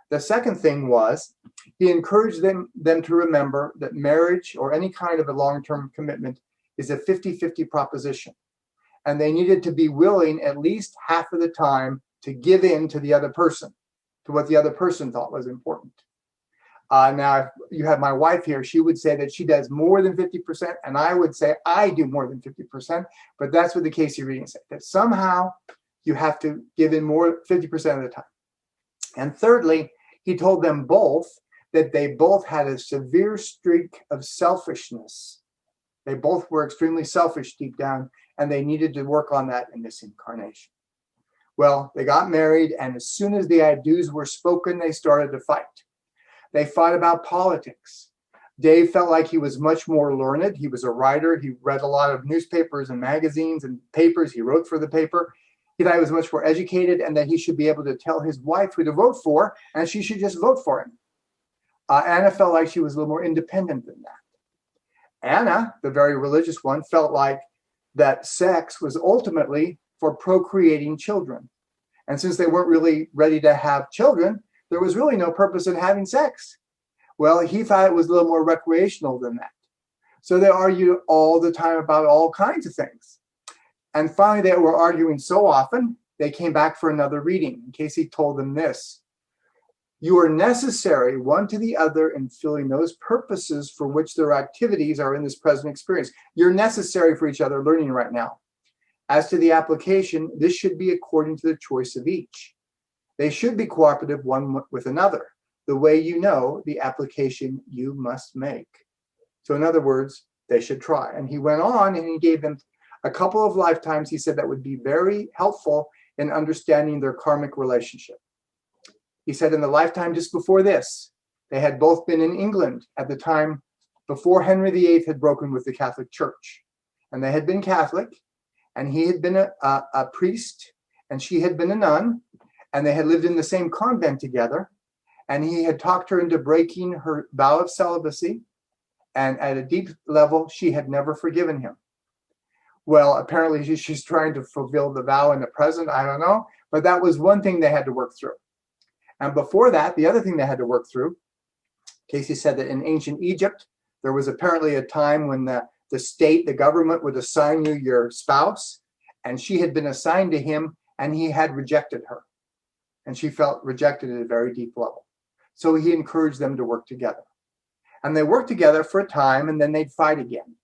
The second thing was he encouraged them to remember that marriage or any kind of a long-term commitment is a 50-50 proposition. And they needed to be willing at least half of the time to give in to the other person, to what the other person thought was important. Now, if you have my wife here, she would say that she does more than 50%, and I would say I do more than 50%, but that's what the Cayce reading said, that somehow you have to give in more 50% of the time. And thirdly, he told them both that they both had a severe streak of selfishness. They both were extremely selfish deep down, and they needed to work on that in this incarnation. Well, they got married, and as soon as the I do's were spoken, they started to fight. They fought about politics. Dave felt like he was much more learned. He was a writer. He read a lot of newspapers and magazines and papers. He wrote for the paper. He thought he was much more educated and that he should be able to tell his wife who to vote for, and she should just vote for him. Anna felt like she was a little more independent than that. Anna, the very religious one, felt like that sex was ultimately for procreating children. And since they weren't really ready to have children, there was really no purpose in having sex. Well, he thought it was a little more recreational than that. So they argued all the time about all kinds of things. And finally, they were arguing so often, they came back for another reading. Cayce told them this: you are necessary one to the other in filling those purposes for which their activities are in this present experience. You're necessary for each other learning right now. As to the application, this should be according to the choice of each. They should be cooperative one with another, the way you know the application you must make. So in other words, they should try. And he went on and he gave them a couple of lifetimes. He said that would be very helpful in understanding their karmic relationship. He said in the lifetime just before this, they had both been in England at the time before Henry VIII had broken with the Catholic Church. And they had been Catholic, and he had been a priest, and she had been a nun, and they had lived in the same convent together. And he had talked her into breaking her vow of celibacy. And at a deep level, she had never forgiven him. Well, apparently she's trying to fulfill the vow in the present. I don't know. But that was one thing they had to work through. And before that, the other thing they had to work through, Cayce said that in ancient Egypt, there was apparently a time when the state, the government would assign you your spouse, and she had been assigned to him, and he had rejected her. And she felt rejected at a very deep level. So he encouraged them to work together. And they worked together for a time, and then they'd fight again.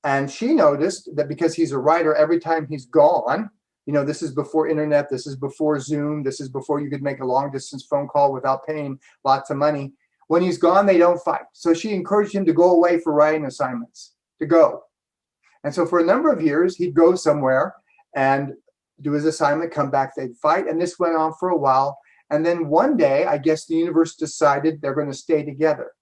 And she noticed that because he's a writer, every time he's gone, this is before internet, this is before Zoom, this is before you could make a long distance phone call without paying lots of money. When he's gone, they don't fight. So she encouraged him to go away for writing assignments, to go. And so for a number of years, he'd go somewhere and do his assignment, come back, they'd fight. And this went on for a while. And then one day, I guess the universe decided they're going to stay together.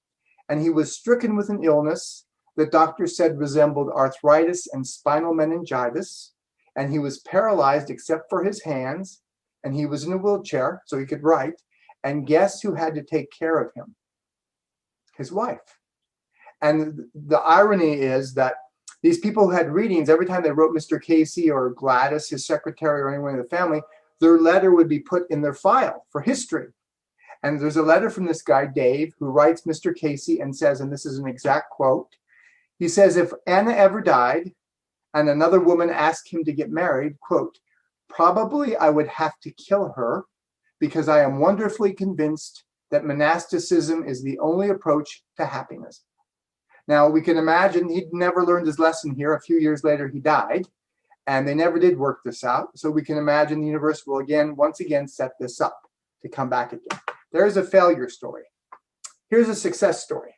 And he was stricken with an illness that doctors said resembled arthritis and spinal meningitis. And he was paralyzed except for his hands. And he was in a wheelchair, so he could write. And guess who had to take care of him? His wife. And the irony is that These people who had readings, every time they wrote Mr. Cayce or Gladys, his secretary, or anyone in the family, their letter would be put in their file for history. And there's a letter from this guy, Dave, who writes Mr. Cayce and says, and this is an exact quote, he says, if Anna ever died and another woman asked him to get married, quote, probably I would have to kill her because I am wonderfully convinced that monasticism is the only approach to happiness. Now, we can imagine he'd never learned his lesson here. A few years later, he died, and they never did work this out. So we can imagine the universe will once again set this up to come back again. There's a failure story. Here's a success story.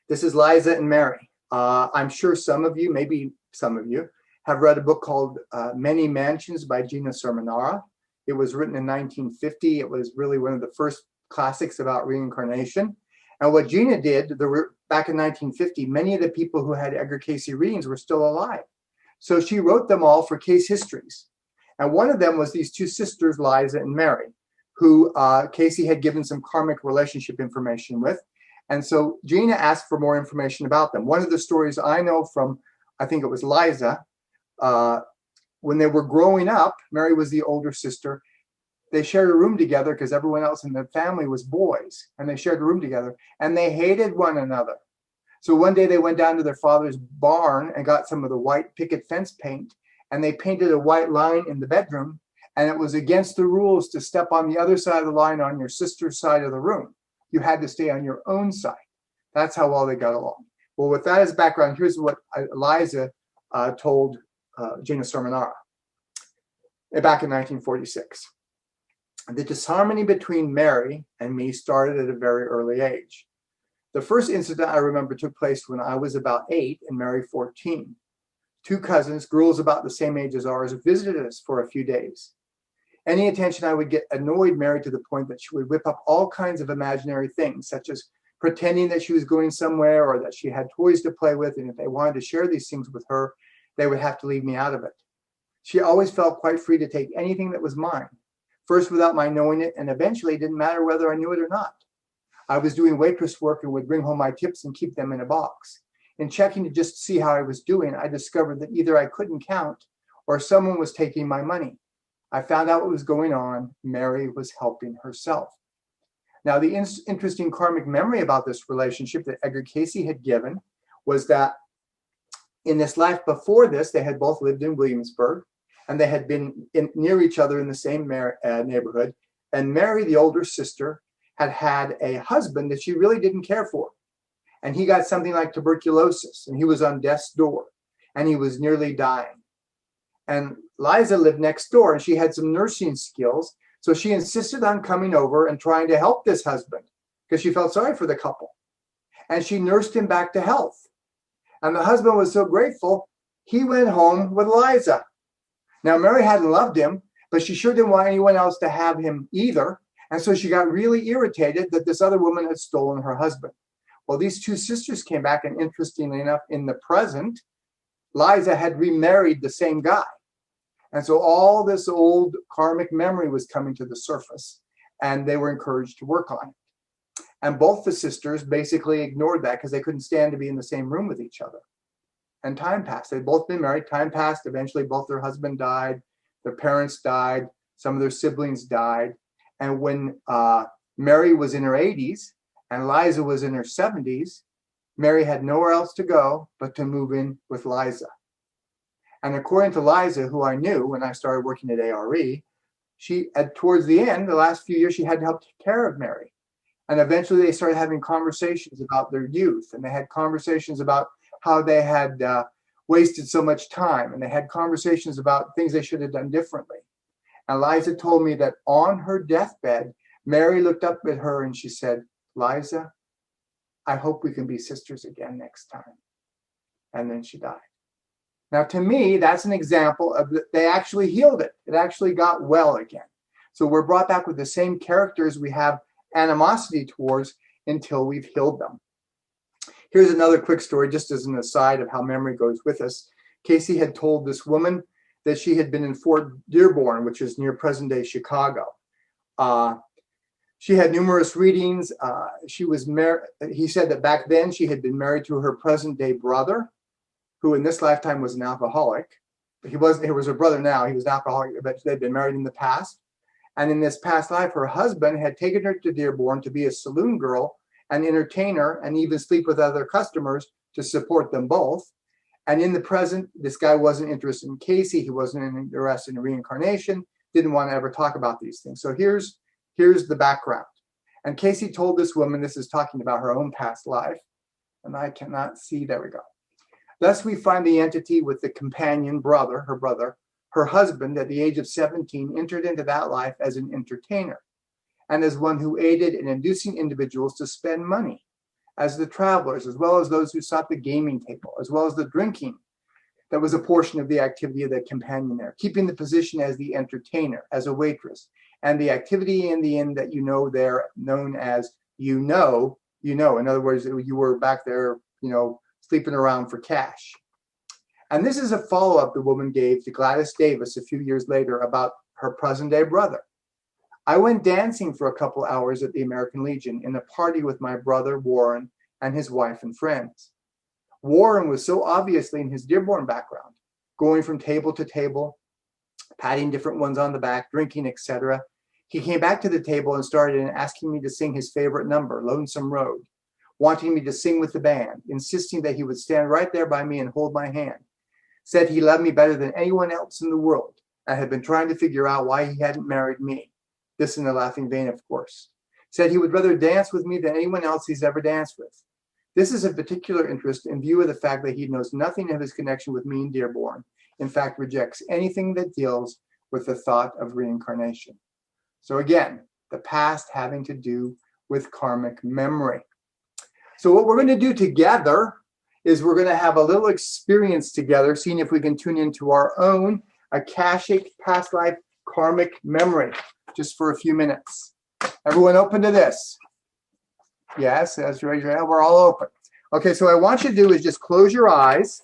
This is Liza and Mary. I'm sure some of you, maybe some of you, have read a book called Many Mansions by Gina Sermonara. It was written in 1950. It was really one of the first classics about reincarnation. And what Gina did, back in 1950, many of the people who had Edgar Cayce readings were still alive. So she wrote them all for case histories. And one of them was these two sisters, Liza and Mary, who Cayce had given some karmic relationship information with. And so Gina asked for more information about them. One of the stories I know from, I think it was Liza, when they were growing up, Mary was the older sister. They shared a room together because everyone else in the family was boys, and they shared a room together, and they hated one another. So one day they went down to their father's barn and got some of the white picket fence paint, and they painted a white line in the bedroom, and it was against the rules to step on the other side of the line on your sister's side of the room. You had to stay on your own side. That's how well they got along. Well, with that as background, here's what Liza told Gina Sermonara back in 1946. The disharmony between Mary and me started at a very early age. The first incident I remember took place when I was about 8 and Mary 14. Two cousins, girls about the same age as ours, visited us for a few days. Any attention I would get annoyed Mary to the point that she would whip up all kinds of imaginary things, such as pretending that she was going somewhere or that she had toys to play with, and if they wanted to share these things with her, they would have to leave me out of it. She always felt quite free to take anything that was mine, first without my knowing it, and eventually it didn't matter whether I knew it or not. I was doing waitress work and would bring home my tips and keep them in a box. In checking to just see how I was doing, I discovered that either I couldn't count or someone was taking my money. I found out what was going on. Mary was helping herself. Now, the interesting karmic memory about this relationship that Edgar Cayce had given was that in this life before this, they had both lived in Williamsburg, and they had been near each other in the same neighborhood. And Mary, the older sister, had had a husband that she really didn't care for. And he got something like tuberculosis, and he was on death's door, and he was nearly dying. And Liza lived next door, and she had some nursing skills, so she insisted on coming over and trying to help this husband because she felt sorry for the couple. And she nursed him back to health. And the husband was so grateful, he went home with Liza. Now, Mary hadn't loved him, but she sure didn't want anyone else to have him either. And so she got really irritated that this other woman had stolen her husband. Well, these two sisters came back, and interestingly enough, in the present, Liza had remarried the same guy. And so all this old karmic memory was coming to the surface, and they were encouraged to work on it. And both the sisters basically ignored that because they couldn't stand to be in the same room with each other. And time passed. They'd both been married. Time passed. Eventually, both their husband died. Their parents died. Some of their siblings died. And when Mary was in her 80s and Liza was in her 70s, Mary had nowhere else to go but to move in with Liza. And according to Liza, who I knew when I started working at ARE, she, towards the end, the last few years, she had to help take care of Mary. And eventually they started having conversations about their youth, and they had conversations about how they had wasted so much time, and they had conversations about things they should have done differently. And Liza told me that on her deathbed, Mary looked up at her and she said, Liza, I hope we can be sisters again next time. And then she died. Now, to me, that's an example of they actually healed it. It actually got well again. So we're brought back with the same characters we have animosity towards until we've healed them. Here's another quick story, just as an aside of how memory goes with us. Cayce had told this woman that she had been in Fort Dearborn, which is near present-day Chicago. She had numerous readings. She was married. He said that back then she had been married to her present-day brother. who in this lifetime was an alcoholic. He was her brother now. He was an alcoholic, but they'd been married in the past. And in this past life, her husband had taken her to Dearborn to be a saloon girl, an entertainer, and even sleep with other customers to support them both. And in the present, this guy wasn't interested in Cayce. He wasn't interested in reincarnation, didn't want to ever talk about these things. So here's the background. And Cayce told this woman, this is talking about her own past life, and I cannot see, there we go. Thus we find the entity with the companion brother, her husband at the age of 17 entered into that life as an entertainer and as one who aided in inducing individuals to spend money, as the travelers, as well as those who sought the gaming table, as well as the drinking. That was a portion of the activity of the companion there, keeping the position as the entertainer, as a waitress, and the activity in the end that you know there, known as you know. In other words, you were back there, sleeping around for cash. And this is a follow-up the woman gave to Gladys Davis a few years later about her present-day brother. I went dancing for a couple hours at the American Legion in a party with my brother Warren and his wife and friends. Warren was so obviously in his Dearborn background, going from table to table, patting different ones on the back, drinking, etc. He came back to the table and started asking me to sing his favorite number, Lonesome Road, wanting me to sing with the band, insisting that he would stand right there by me and hold my hand. Said he loved me better than anyone else in the world. I had been trying to figure out why he hadn't married me. This in a laughing vein, of course. Said he would rather dance with me than anyone else he's ever danced with. This is of particular interest in view of the fact that he knows nothing of his connection with me in Dearborn. In fact, rejects anything that deals with the thought of reincarnation. So again, the past having to do with karmic memory. So what we're going to do together is we're going to have a little experience together, seeing if we can tune into our own Akashic past life karmic memory, just for a few minutes. Everyone open to this? Yes, that's right. We're all open. Okay, so what I want you to do is just close your eyes,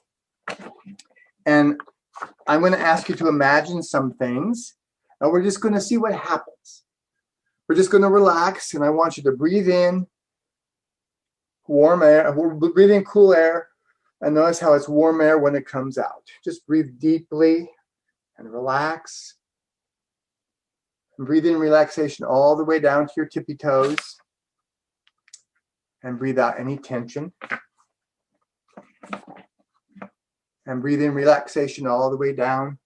and I'm going to ask you to imagine some things, and we're just going to see what happens. We're just going to relax, and I want you to breathe in warm air, breathe in cool air, and notice how it's warm air when it comes out. Just breathe deeply and relax. And breathe in relaxation all the way down to your tippy toes. And breathe out any tension. And breathe in relaxation all the way down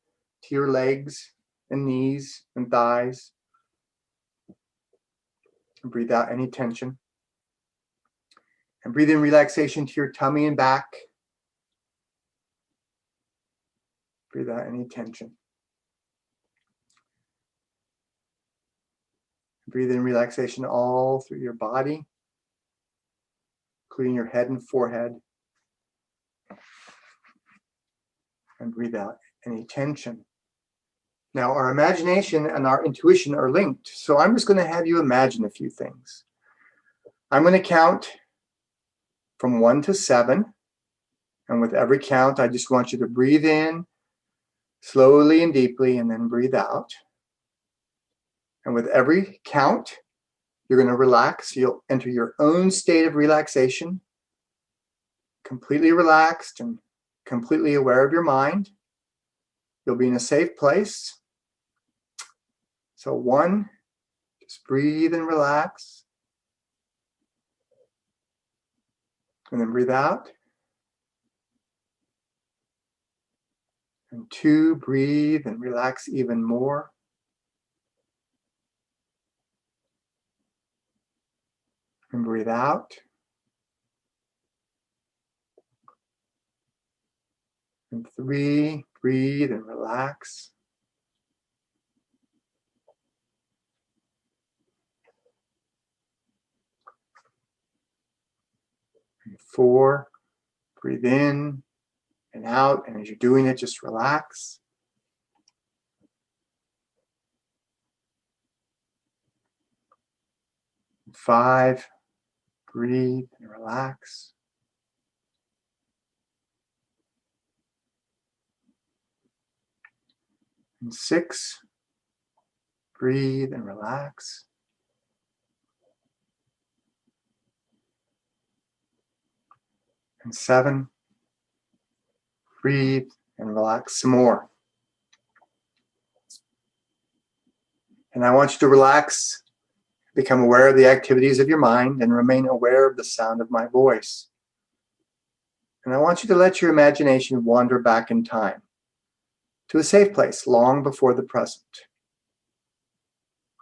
to your legs and knees and thighs. And breathe out any tension. And breathe in relaxation to your tummy and back. Breathe out any tension. Breathe in relaxation all through your body, including your head and forehead. And breathe out any tension. Now, our imagination and our intuition are linked. So I'm just going to have you imagine a few things. I'm going to count from 1 to 7. And with every count, I just want you to breathe in slowly and deeply, and then breathe out. And with every count, you're going to relax. You'll enter your own state of relaxation, completely relaxed and completely aware of your mind. You'll be in a safe place. So 1, just breathe and relax. And then breathe out. And 2, breathe and relax even more. And breathe out. And 3, breathe and relax. And 4, breathe in and out. And as you're doing it, just relax. And 5, breathe and relax. And 6, breathe and relax. And 7, Breathe and relax some more. And I want you to relax, become aware of the activities of your mind, and remain aware of the sound of my voice. And I want you to let your imagination wander back in time to a safe place long before the present.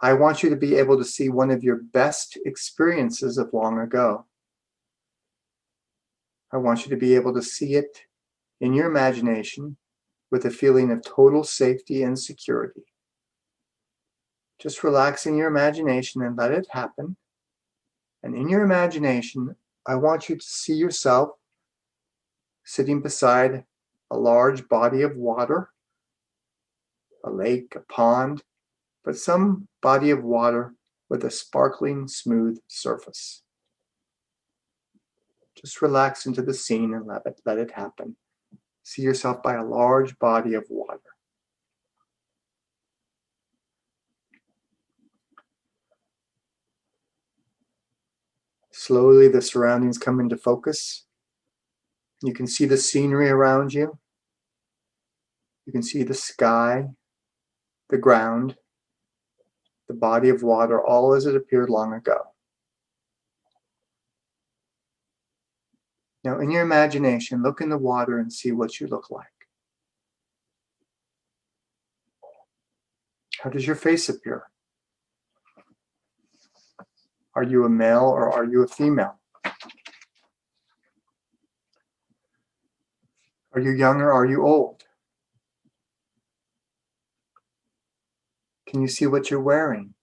I want you to be able to see one of your best experiences of long ago. I want you to be able to see it in your imagination with a feeling of total safety and security. Just relax in your imagination and let it happen. And in your imagination, I want you to see yourself sitting beside a large body of water, a lake, a pond, but some body of water with a sparkling, smooth surface. Just relax into the scene and let it happen. See yourself by a large body of water. Slowly, the surroundings come into focus. You can see the scenery around you. You can see the sky, the ground, the body of water, all as it appeared long ago. Now, in your imagination, look in the water and see what you look like. How does your face appear? Are you a male or are you a female? Are you young or are you old? Can you see what you're wearing?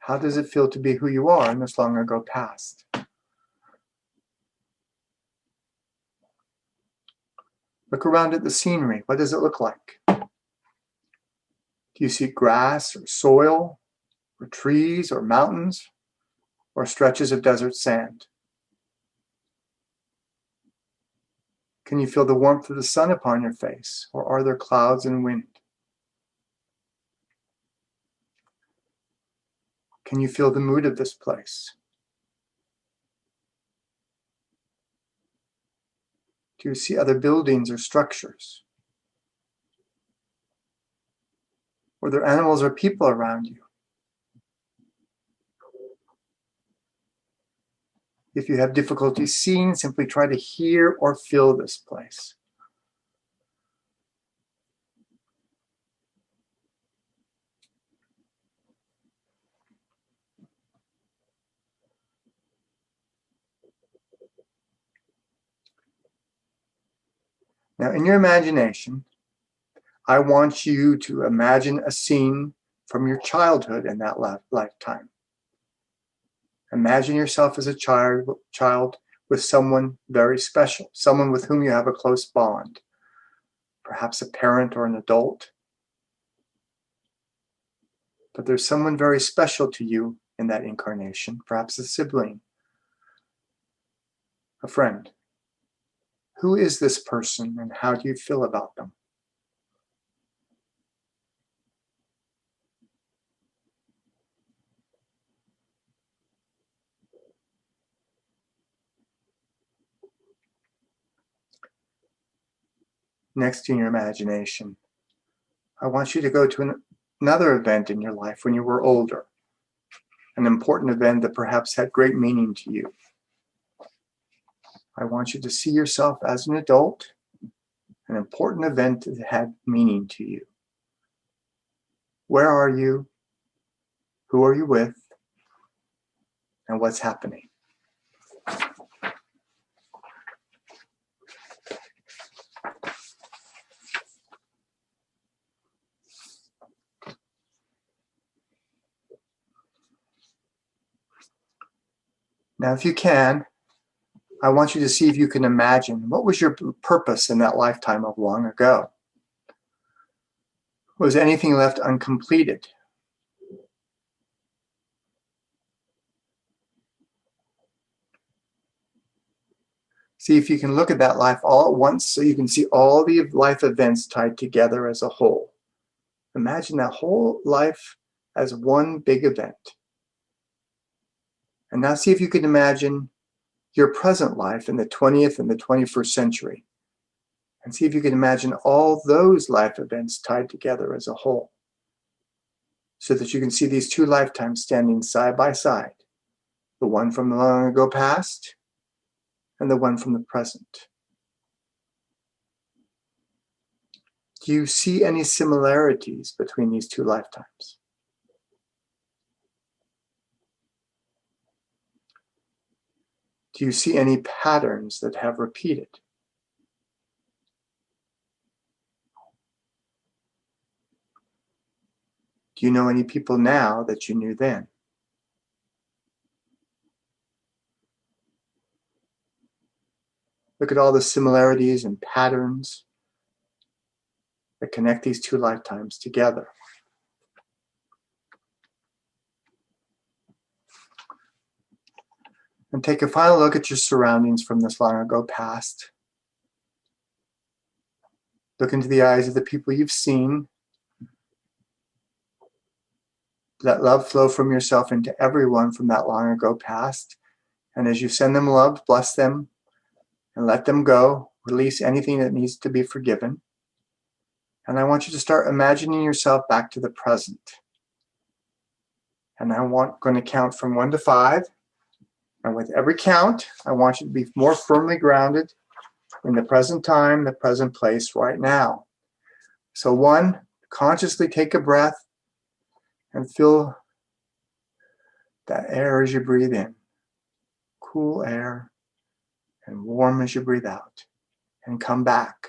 How does it feel to be who you are in this long ago past? Look around at the scenery. What does it look like? Do you see grass or soil or trees or mountains or stretches of desert sand? Can you feel the warmth of the sun upon your face, or are there clouds and wind? Can you feel the mood of this place? Do you see other buildings or structures? Were there animals or people around you? If you have difficulty seeing, simply try to hear or feel this place. Now, in your imagination, I want you to imagine a scene from your childhood in that lifetime. Imagine yourself as a child with someone very special, someone with whom you have a close bond, perhaps a parent or an adult. But there's someone very special to you in that incarnation, perhaps a sibling, a friend. Who is this person and how do you feel about them? Next, in your imagination, I want you to go to another event in your life when you were older, an important event that perhaps had great meaning to you. I want you to see yourself as an adult, an important event that had meaning to you. Where are you? Who are you with? And what's happening? Now, if you can, I want you to see if you can imagine what was your purpose in that lifetime of long ago. Was anything left uncompleted? See if you can look at that life all at once so you can see all the life events tied together as a whole. Imagine that whole life as one big event. And now see if you can imagine your present life in the 20th and the 21st century, and see if you can imagine all those life events tied together as a whole, so that you can see these two lifetimes standing side by side, the one from the long ago past and the one from the present. Do you see any similarities between these two lifetimes? Do you see any patterns that have repeated? Do you know any people now that you knew then? Look at all the similarities and patterns that connect these two lifetimes together. And take a final look at your surroundings from this long ago past. Look into the eyes of the people you've seen. Let love flow from yourself into everyone from that long ago past. And as you send them love, bless them and let them go. Release anything that needs to be forgiven. And I want you to start imagining yourself back to the present. And I'm going to count from 1 to 5. And with every count, I want you to be more firmly grounded in the present time, the present place right now. So 1, consciously take a breath and feel that air as you breathe in. Cool air and warm as you breathe out. And come back.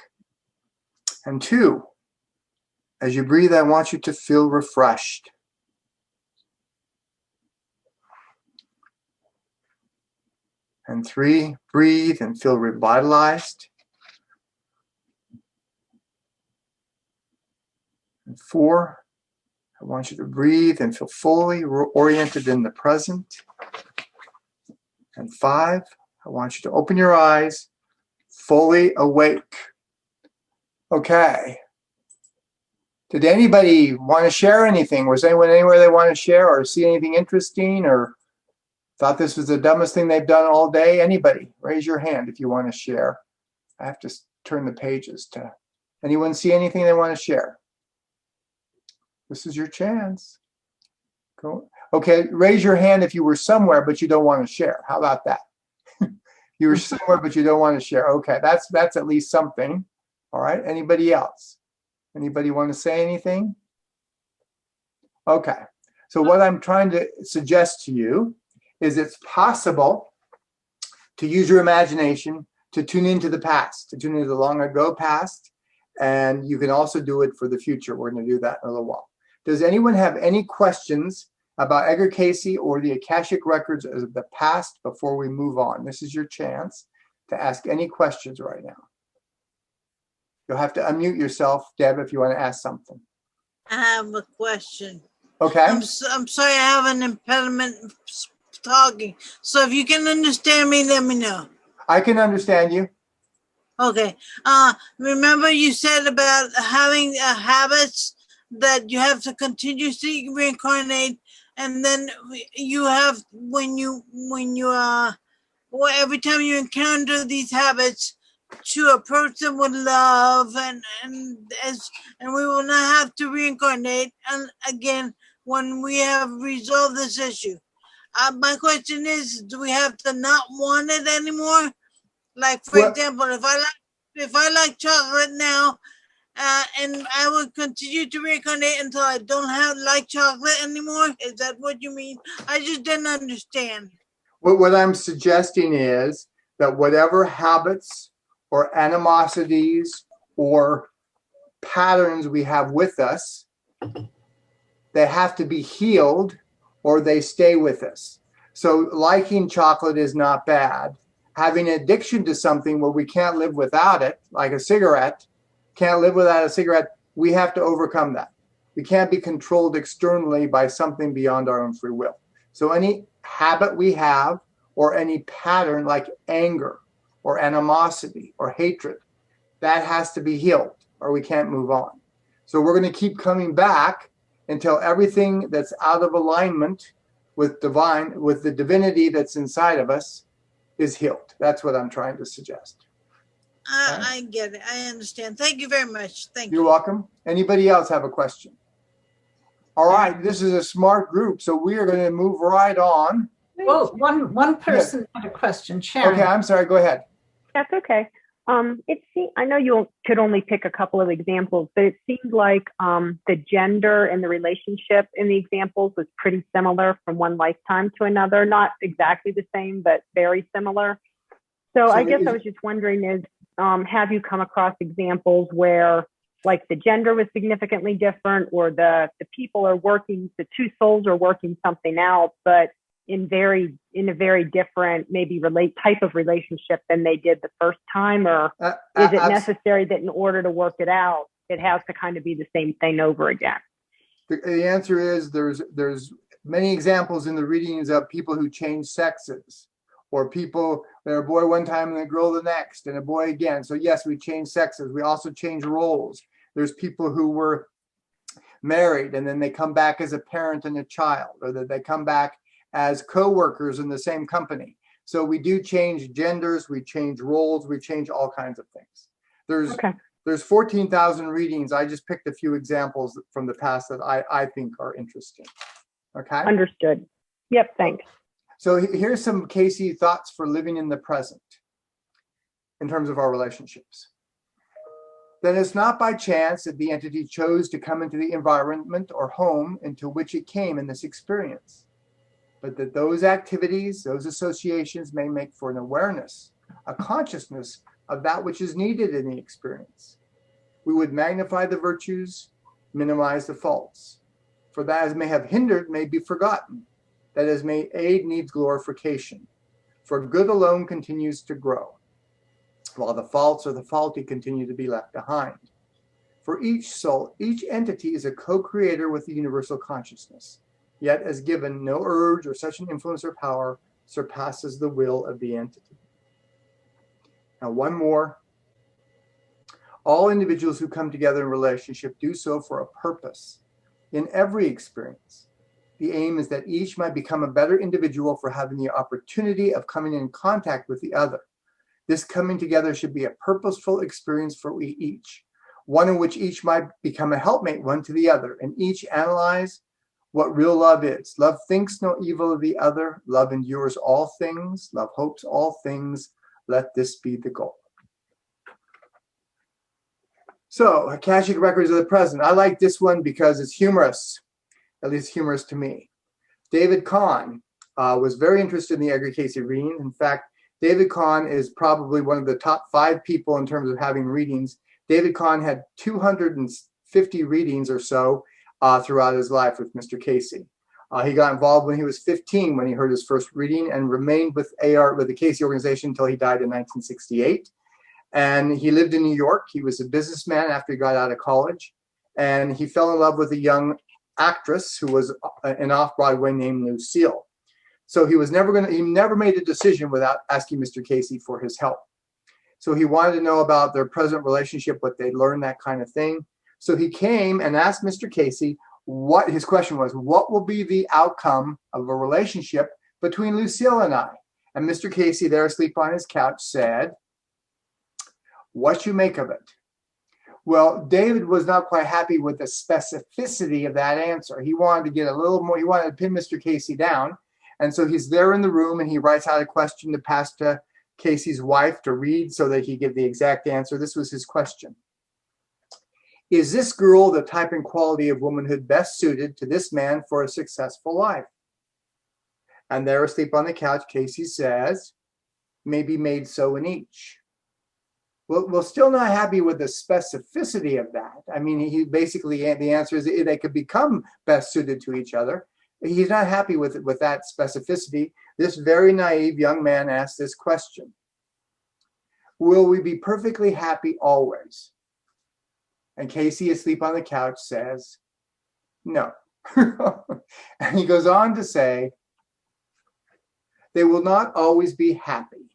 And 2, as you breathe, I want you to feel refreshed. And 3, breathe and feel revitalized. And 4, I want you to breathe and feel fully oriented in the present. And 5, I want you to open your eyes, fully awake. Okay. Did anybody want to share anything? Was anyone anywhere they want to share or see anything interesting or thought this was the dumbest thing they've done all day? Anybody? Raise your hand if you want to share. I have to turn the pages to. Anyone see anything they want to share? This is your chance. Go. Okay, raise your hand if you were somewhere but you don't want to share. How about that? You were somewhere but you don't want to share. Okay, that's at least something. All right, anybody else? Anybody want to say anything? Okay, so what I'm trying to suggest to you is it's possible to use your imagination to tune into the past, to tune into the long ago past, and you can also do it for the future. We're going to do that in a little while. Does anyone have any questions about Edgar Cayce or the Akashic Records of the past before we move on? This is your chance to ask any questions right now. You'll have to unmute yourself, Deb, if you want to ask something. I have a question. Okay. I'm sorry, I have an impediment talking. So if you can understand me, let me know. I can understand you. Okay. Remember you said about having habits that you have to continuously reincarnate, and then you have every time you encounter these habits, to approach them with love, and we will not have to reincarnate again when we have resolved this issue. My question is, do we have to not want it anymore? Like, for example, if I like chocolate now, and I will continue to reincarnate until I don't like chocolate anymore. Is that what you mean? I just didn't understand. What I'm suggesting is that whatever habits or animosities or patterns we have with us, they have to be healed or they stay with us. So liking chocolate is not bad. Having addiction to something where we can't live without it, like a cigarette, can't live without a cigarette, we have to overcome that. We can't be controlled externally by something beyond our own free will. So any habit we have or any pattern like anger or animosity or hatred, that has to be healed or we can't move on. So we're going to keep coming back until everything that's out of alignment with the divinity that's inside of us is healed. That's what I'm trying to suggest. Okay? I get it. I understand. Thank you very much. Thank You're you. welcome. Anybody else have a question? All right, this is a smart group, so we are going to move right on. Oh, one person had a question. Sharon. Okay, I'm sorry. Go ahead. That's okay. I know you could only pick a couple of examples, but it seemed like the gender and the relationship in the examples was pretty similar from one lifetime to another. Not exactly the same, but very similar. So I guess I was just wondering have you come across examples where like the gender was significantly different, or the people are working, the two souls are working something out, but in a very different, maybe type of relationship than they did the first time? Or is it necessary that in order to work it out, it has to kind of be the same thing over again? The answer is there's many examples in the readings of people who change sexes, or people, they're a boy one time and a girl the next, and a boy again. So yes, we change sexes. We also change roles. There's people who were married and then they come back as a parent and a child, or that they come back as co-workers in the same company. So we do change genders, we change roles, we change all kinds of things. There's 14,000 readings. I just picked a few examples from the past that I think are interesting. Okay. Understood. Yep. Thanks. So here's some Cayce thoughts for living in the present in terms of our relationships. Then it's not by chance that the entity chose to come into the environment or home into which it came in this experience, but that those activities, those associations may make for an awareness, a consciousness of that which is needed in the experience. We would magnify the virtues, minimize the faults, for that as may have hindered may be forgotten, that as may aid needs glorification, for good alone continues to grow, while the faults or the faulty continue to be left behind. For each soul, each entity is a co-creator with the universal consciousness, yet as given, no urge or such an influence or power surpasses the will of the entity. Now one more. All individuals who come together in relationship do so for a purpose. In every experience, the aim is that each might become a better individual for having the opportunity of coming in contact with the other. This coming together should be a purposeful experience for each, one in which each might become a helpmate one to the other, and each analyze what real love is. Love thinks no evil of the other. Love endures all things. Love hopes all things. Let this be the goal. So, Akashic Records of the Present. I like this one because it's humorous, at least humorous to me. David Kahn was very interested in the Edgar Cayce reading. In fact, David Kahn is probably one of the top 5 people in terms of having readings. David Kahn had 250 readings or so throughout his life with Mr. Cayce. He got involved when he was 15 when he heard his first reading, and remained with the Cayce organization until he died in 1968. And he lived in New York. He was a businessman after he got out of college, and he fell in love with a young actress who was an off-Broadway named Lucille. So he never made a decision without asking Mr. Cayce for his help. So he wanted to know about their present relationship, what they learned, that kind of thing. So he came and asked Mr. Cayce what his question was: what will be the outcome of a relationship between Lucille and I? And Mr. Cayce, there asleep on his couch, said, "What you make of it?" Well, David was not quite happy with the specificity of that answer. He wanted to get a little more, he wanted to pin Mr. Cayce down. And so he's there in the room and he writes out a question to pass to Cayce's wife to read so that he get the exact answer. This was his question: is this girl the type and quality of womanhood best suited to this man for a successful life? And there asleep on the couch, Cayce says, "Maybe made so in each." Well, we're still not happy with the specificity of that. I mean, he basically, the answer is they could become best suited to each other. He's not happy with that specificity. This very naive young man asked this question: will we be perfectly happy always? And Cayce, asleep on the couch, says, no. And he goes on to say, they will not always be happy,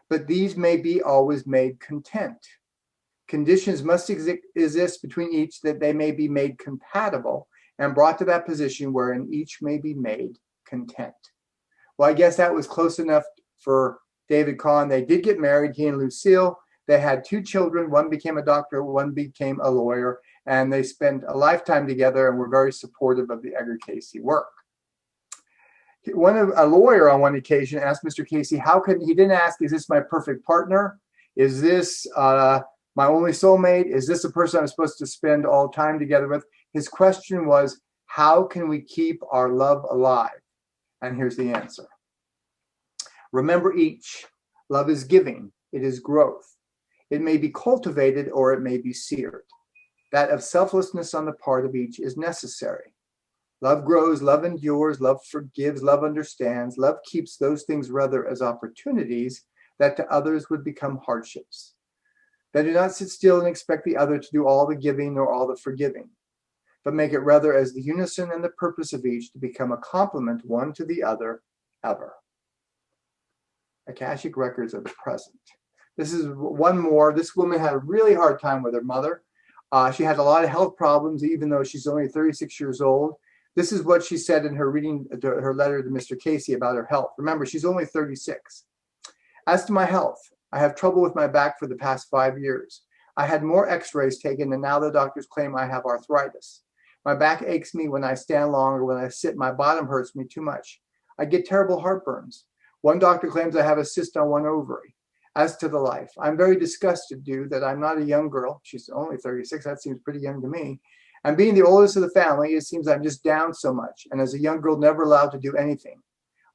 but these may be always made content. Conditions must exist between each that they may be made compatible and brought to that position wherein each may be made content. Well, I guess that was close enough for David Kahn. They did get married, he and Lucille. They had 2 children. One became a doctor, one became a lawyer, and they spent a lifetime together and were very supportive of the Edgar Cayce work. A lawyer on one occasion asked Mr. Cayce, he didn't ask, is this my perfect partner? Is this my only soulmate? Is this a person I'm supposed to spend all time together with? His question was, how can we keep our love alive? And here's the answer. Remember each. Love is giving. It is growth. It may be cultivated or it may be seared. That of selflessness on the part of each is necessary. Love grows, love endures, love forgives, love understands. Love keeps those things rather as opportunities that to others would become hardships. They do not sit still and expect the other to do all the giving nor all the forgiving, but make it rather as the unison and the purpose of each to become a complement one to the other ever. Akashic Records of the present. This is one more. This woman had a really hard time with her mother. She had a lot of health problems, even though she's only 36 years old. This is what she said in her her letter to Mr. Cayce about her health. Remember, she's only 36. As to my health, I have trouble with my back for the past 5 years. I had more x-rays taken, and now the doctors claim I have arthritis. My back aches me when I stand long, or when I sit, my bottom hurts me too much. I get terrible heartburns. One doctor claims I have a cyst on one ovary. As to the life, I'm very disgusted, that I'm not a young girl. She's only 36. That seems pretty young to me. And being the oldest of the family, it seems I'm just down so much. And as a young girl, never allowed to do anything.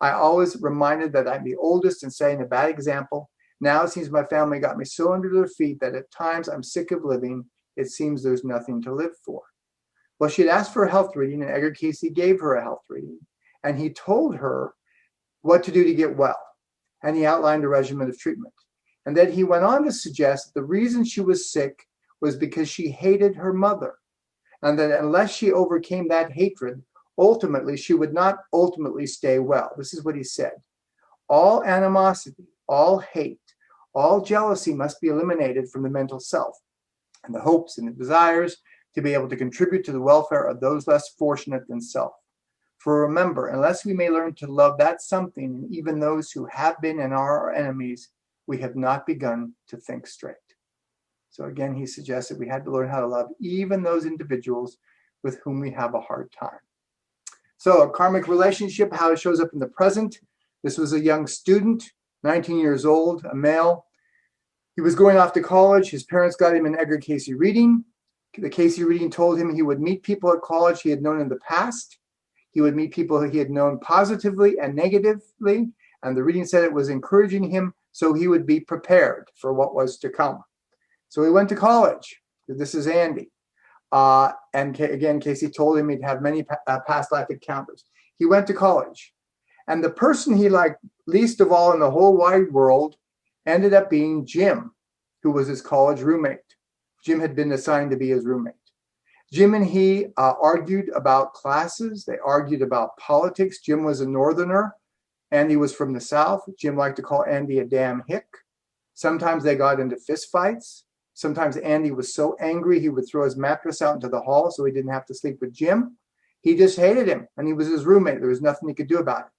I always reminded that I'm the oldest and setting a bad example. Now it seems my family got me so under their feet that at times I'm sick of living. It seems there's nothing to live for. Well, she had asked for a health reading, and Edgar Cayce gave her a health reading. And he told her what to do to get well. And he outlined a regimen of treatment. And then he went on to suggest that the reason she was sick was because she hated her mother. And that unless she overcame that hatred, ultimately, she would not ultimately stay well. This is what he said. All animosity, all hate, all jealousy must be eliminated from the mental self, and the hopes and the desires to be able to contribute to the welfare of those less fortunate than self. For remember, unless we may learn to love that something, and even those who have been and are our enemies, we have not begun to think straight. So again, he suggested we had to learn how to love even those individuals with whom we have a hard time. So a karmic relationship, how it shows up in the present. This was a young student, 19 years old, a male. He was going off to college. His parents got him an Edgar Cayce reading. The Cayce reading told him he would meet people at college he had known in the past. He would meet people he had known positively and negatively. And the reading said it was encouraging him so he would be prepared for what was to come. So he went to college. This is Andy. And again, Cayce told him he'd have many past life encounters. He went to college. And the person he liked least of all in the whole wide world ended up being Jim, who was his college roommate. Jim had been assigned to be his roommate. Jim and he argued about classes. They argued about politics. Jim was a northerner. Andy was from the South. Jim liked to call Andy a damn hick. Sometimes they got into fistfights. Sometimes Andy was so angry he would throw his mattress out into the hall so he didn't have to sleep with Jim. He just hated him, and he was his roommate. There was nothing he could do about it.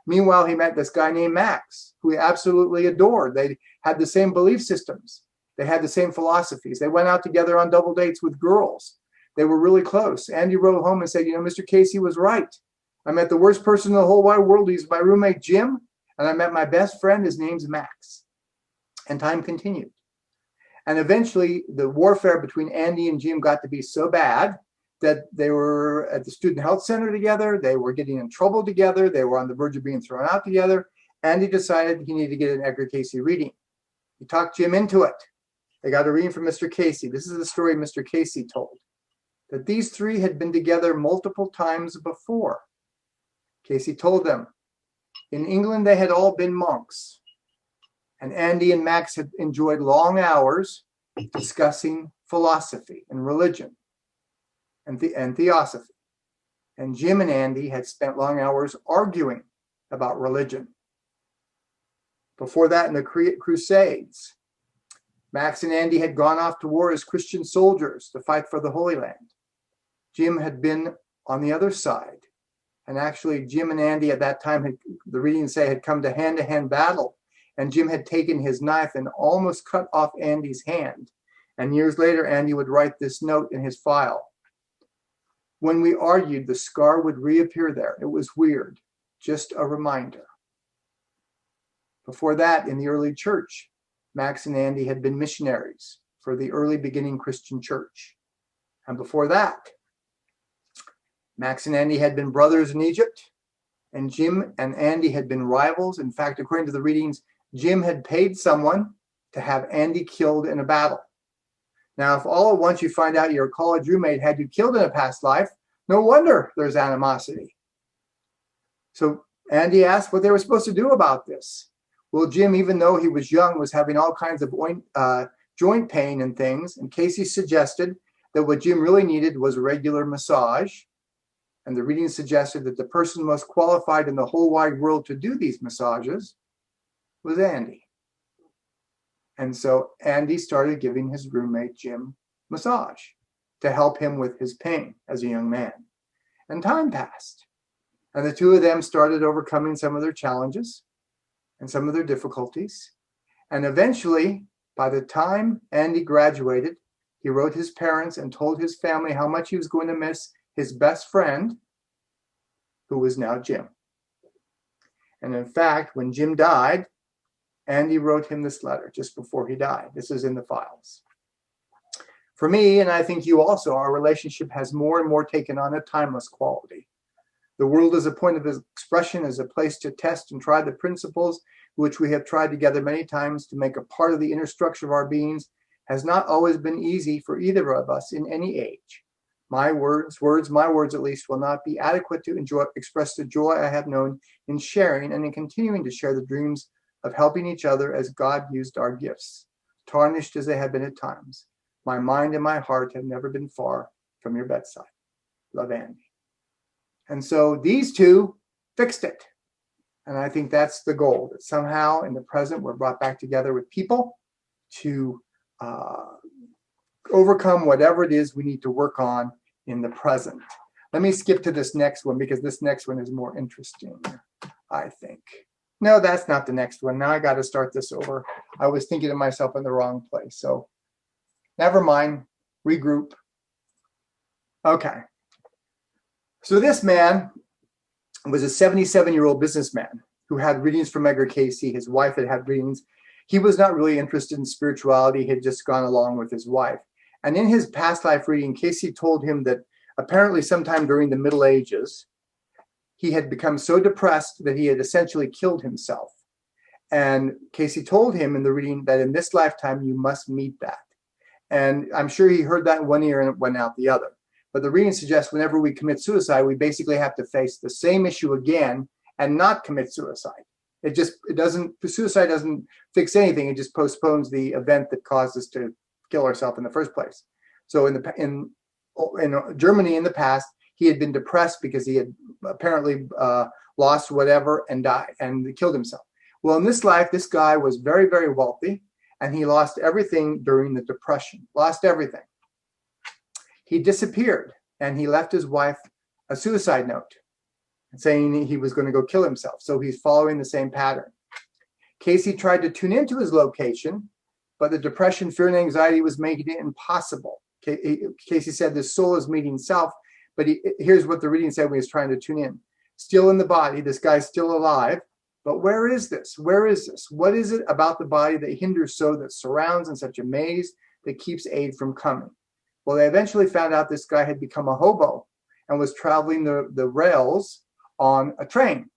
Meanwhile, he met this guy named Max, who he absolutely adored. They had the same belief systems. They had the same philosophies. They went out together on double dates with girls. They were really close. Andy wrote home and said, Mr. Cayce was right. I met the worst person in the whole wide world. He's my roommate, Jim, and I met my best friend. His name's Max. And time continued. And eventually, the warfare between Andy and Jim got to be so bad that they were at the student health center together. They were getting in trouble together. They were on the verge of being thrown out together. Andy decided he needed to get an Edgar Cayce reading. He talked Jim into it. They got a reading from Mr. Cayce. This is the story Mr. Cayce told, that these three had been together multiple times before. Cayce told them, in England, they had all been monks. And Andy and Max had enjoyed long hours discussing philosophy and religion and theosophy. And Jim and Andy had spent long hours arguing about religion. Before that, in the Crusades, Max and Andy had gone off to war as Christian soldiers to fight for the Holy Land. Jim had been on the other side. And actually, Jim and Andy at that time, the readings say, had come to hand-to-hand battle and Jim had taken his knife and almost cut off Andy's hand. And years later, Andy would write this note in his file. When we argued, the scar would reappear there. It was weird, just a reminder. Before that, in the early church, Max and Andy had been missionaries for the early beginning Christian church. And before that, Max and Andy had been brothers in Egypt, and Jim and Andy had been rivals. In fact, according to the readings, Jim had paid someone to have Andy killed in a battle. Now, if all at once you find out your college roommate had you killed in a past life, no wonder there's animosity. So Andy asked what they were supposed to do about this. Well, Jim, even though he was young, was having all kinds of joint pain and things, and Cayce suggested that what Jim really needed was a regular massage. And the reading suggested that the person most qualified in the whole wide world to do these massages was Andy. And so Andy started giving his roommate Jim massage to help him with his pain as a young man. And time passed. And the two of them started overcoming some of their challenges and some of their difficulties. And eventually, by the time Andy graduated, he wrote his parents and told his family how much he was going to miss his best friend, who was now Jim. And in fact, when Jim died, Andy wrote him this letter just before he died. This is in the files. For me, and I think you also, our relationship has more and more taken on a timeless quality. The world as a point of expression, as a place to test and try the principles which we have tried together many times to make a part of the inner structure of our beings, has not always been easy for either of us in any age. My words at least, will not be adequate to express the joy I have known in sharing and in continuing to share the dreams of helping each other as God used our gifts, tarnished as they have been at times. My mind and my heart have never been far from your bedside. Love, Andy. And so these two fixed it. And I think that's the goal, that somehow in the present we're brought back together with people to overcome whatever it is we need to work on in the present. Let me skip to this next one because this next one is more interesting, I think. No, that's not the next one. Now I got to start this over. I was thinking of myself in the wrong place. So never mind, regroup. Okay. So this man was a 77-year-old businessman who had readings from Edgar Cayce. His wife had readings. He was not really interested in spirituality. He had just gone along with his wife. And in his past life reading, Cayce told him that apparently sometime during the Middle Ages, he had become so depressed that he had essentially killed himself. And Cayce told him in the reading that in this lifetime, you must meet that. And I'm sure he heard that in one ear and it went out the other. But the reading suggests whenever we commit suicide, we basically have to face the same issue again and not commit suicide. Suicide doesn't fix anything. It just postpones the event that caused us to kill ourselves in the first place. So in Germany in the past, he had been depressed because he had apparently lost whatever and died and killed himself. Well, in this life, this guy was very, very wealthy, and he lost everything during the Depression, lost everything. He disappeared, and he left his wife a suicide note saying he was going to go kill himself. So he's following the same pattern. Cayce tried to tune into his location, but the depression, fear, and anxiety was making it impossible. Cayce said the soul is meeting self, but here's what the reading said when he was trying to tune in. Still in the body, this guy's still alive, but where is this? Where is this? What is it about the body that hinders so, that surrounds in such a maze that keeps aid from coming? Well, they eventually found out this guy had become a hobo and was traveling the rails on a train.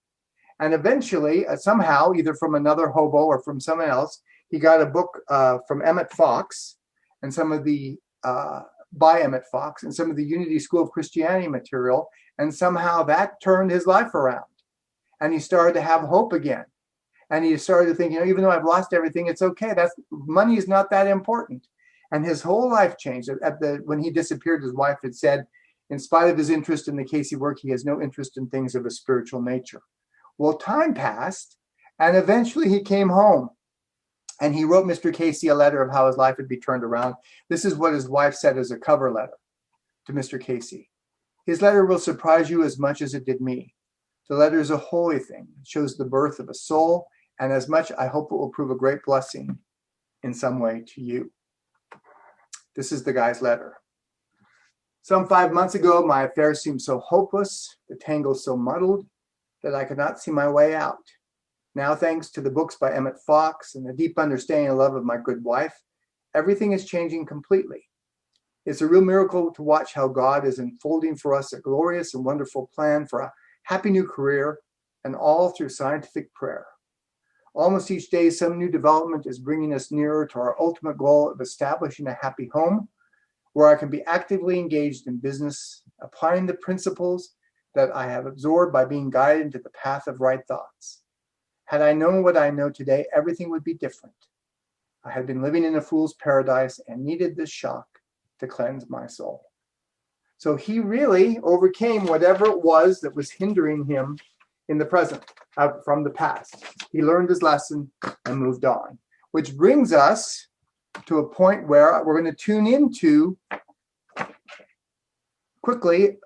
And eventually, somehow, either from another hobo or from someone else, he got a book from Emmett Fox and some of the by Emmett Fox and some of the Unity School of Christianity material, and somehow that turned his life around. And he started to have hope again. And he started to think, even though I've lost everything, it's okay. Money is not that important. And his whole life changed. When he disappeared, his wife had said, in spite of his interest in the Cayce work, he has no interest in things of a spiritual nature. Well, time passed, and eventually he came home. And he wrote Mr. Cayce a letter of how his life would be turned around. This is what his wife said as a cover letter to Mr. Cayce. His letter will surprise you as much as it did me. The letter is a holy thing. It shows the birth of a soul and as much, I hope it will prove a great blessing in some way to you. This is the guy's letter. Some 5 months ago, my affairs seemed so hopeless, the tangle so muddled, that I could not see my way out. Now, thanks to the books by Emmett Fox and the deep understanding and love of my good wife, everything is changing completely. It's a real miracle to watch how God is unfolding for us a glorious and wonderful plan for a happy new career, and all through scientific prayer. Almost each day, some new development is bringing us nearer to our ultimate goal of establishing a happy home, where I can be actively engaged in business, applying the principles that I have absorbed by being guided into the path of right thoughts. Had I known what I know today, everything would be different. I had been living in a fool's paradise and needed this shock to cleanse my soul. So he really overcame whatever it was that was hindering him in the present, from the past. He learned his lesson and moved on, which brings us to a point where we're going to tune into quickly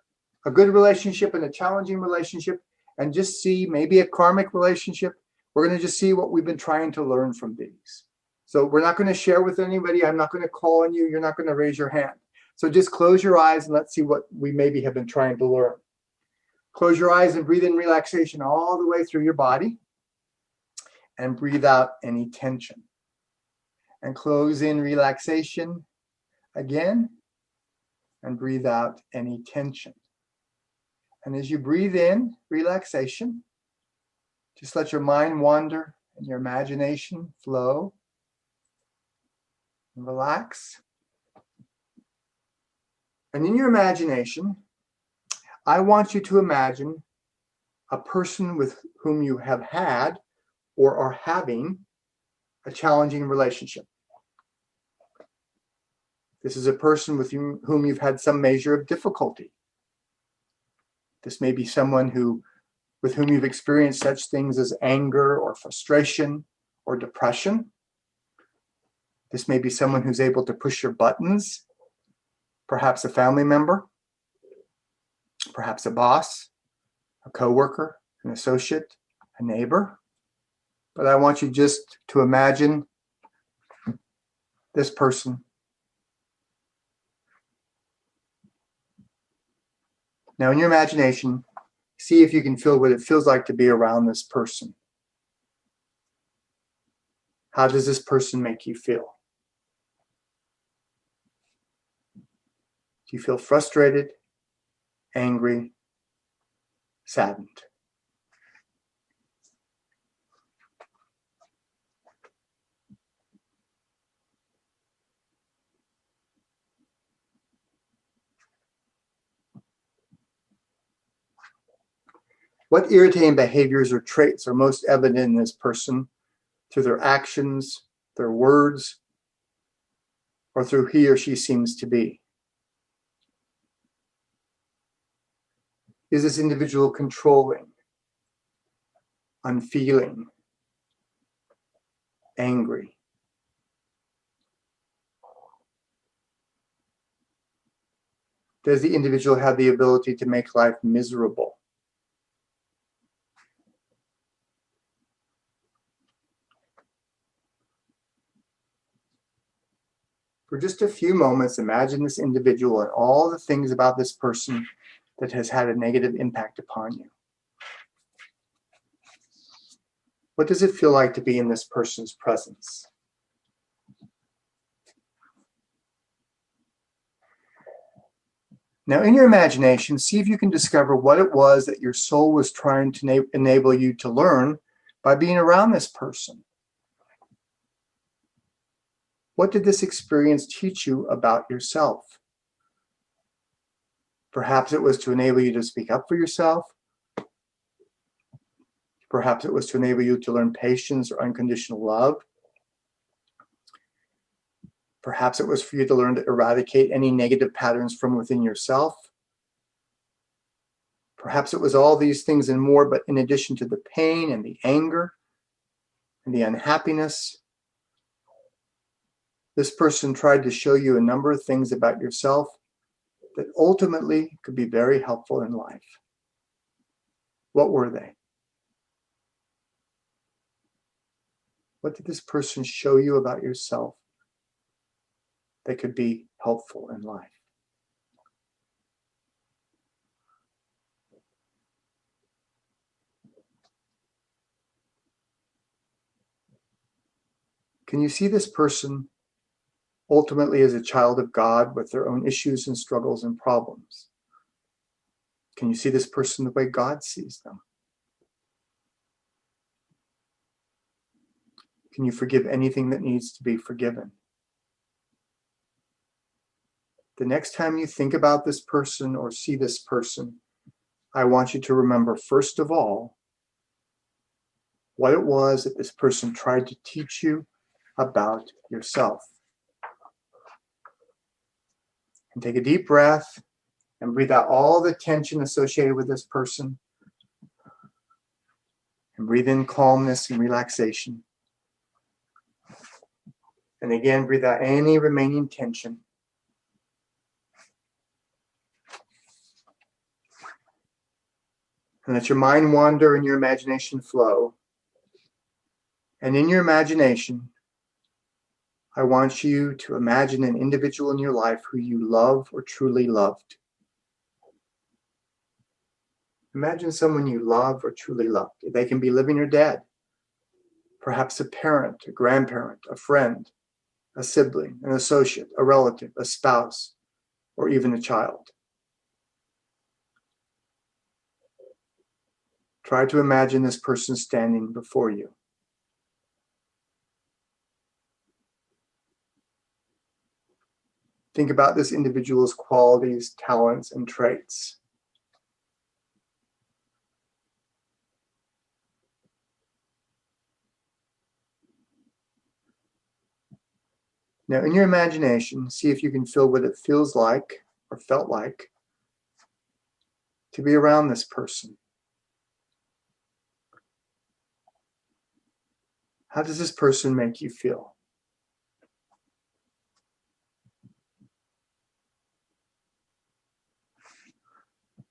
a good relationship and a challenging relationship, and just see maybe a karmic relationship. We're going to just see what we've been trying to learn from these. So we're not going to share with anybody. I'm not going to call on you. You're not going to raise your hand. So just close your eyes and let's see what we maybe have been trying to learn. Close your eyes and breathe in relaxation all the way through your body, and breathe out any tension. And close in relaxation again, and breathe out any tension. And as you breathe in relaxation, just let your mind wander and your imagination flow and relax. And in your imagination, I want you to imagine a person with whom you have had or are having a challenging relationship. This is a person with whom you've had some measure of difficulty. This may be someone with whom you've experienced such things as anger or frustration or depression. This may be someone who's able to push your buttons, perhaps a family member, perhaps a boss, a coworker, an associate, a neighbor. But I want you just to imagine this person. Now, in your imagination, see if you can feel what it feels like to be around this person. How does this person make you feel? Do you feel frustrated, angry, saddened? What irritating behaviors or traits are most evident in this person through their actions, their words, or through he or she seems to be? Is this individual controlling, unfeeling, angry? Does the individual have the ability to make life miserable? For just a few moments, imagine this individual and all the things about this person that has had a negative impact upon you. What does it feel like to be in this person's presence? Now, in your imagination, see if you can discover what it was that your soul was trying to enable you to learn by being around this person. What did this experience teach you about yourself? Perhaps it was to enable you to speak up for yourself. Perhaps it was to enable you to learn patience or unconditional love. Perhaps it was for you to learn to eradicate any negative patterns from within yourself. Perhaps it was all these things and more, but in addition to the pain and the anger and the unhappiness, this person tried to show you a number of things about yourself that ultimately could be very helpful in life. What were they? What did this person show you about yourself that could be helpful in life? Can you see this person ultimately as a child of God with their own issues and struggles and problems? Can you see this person the way God sees them? Can you forgive anything that needs to be forgiven? The next time you think about this person or see this person, I want you to remember, first of all, what it was that this person tried to teach you about yourself. And take a deep breath and breathe out all the tension associated with this person. And breathe in calmness and relaxation. And again, breathe out any remaining tension. And let your mind wander and your imagination flow. And in your imagination, I want you to imagine an individual in your life who you love or truly loved. Imagine someone you love or truly loved. They can be living or dead. Perhaps a parent, a grandparent, a friend, a sibling, an associate, a relative, a spouse, or even a child. Try to imagine this person standing before you. Think about this individual's qualities, talents, and traits. Now, in your imagination, see if you can feel what it feels like or felt like to be around this person. How does this person make you feel?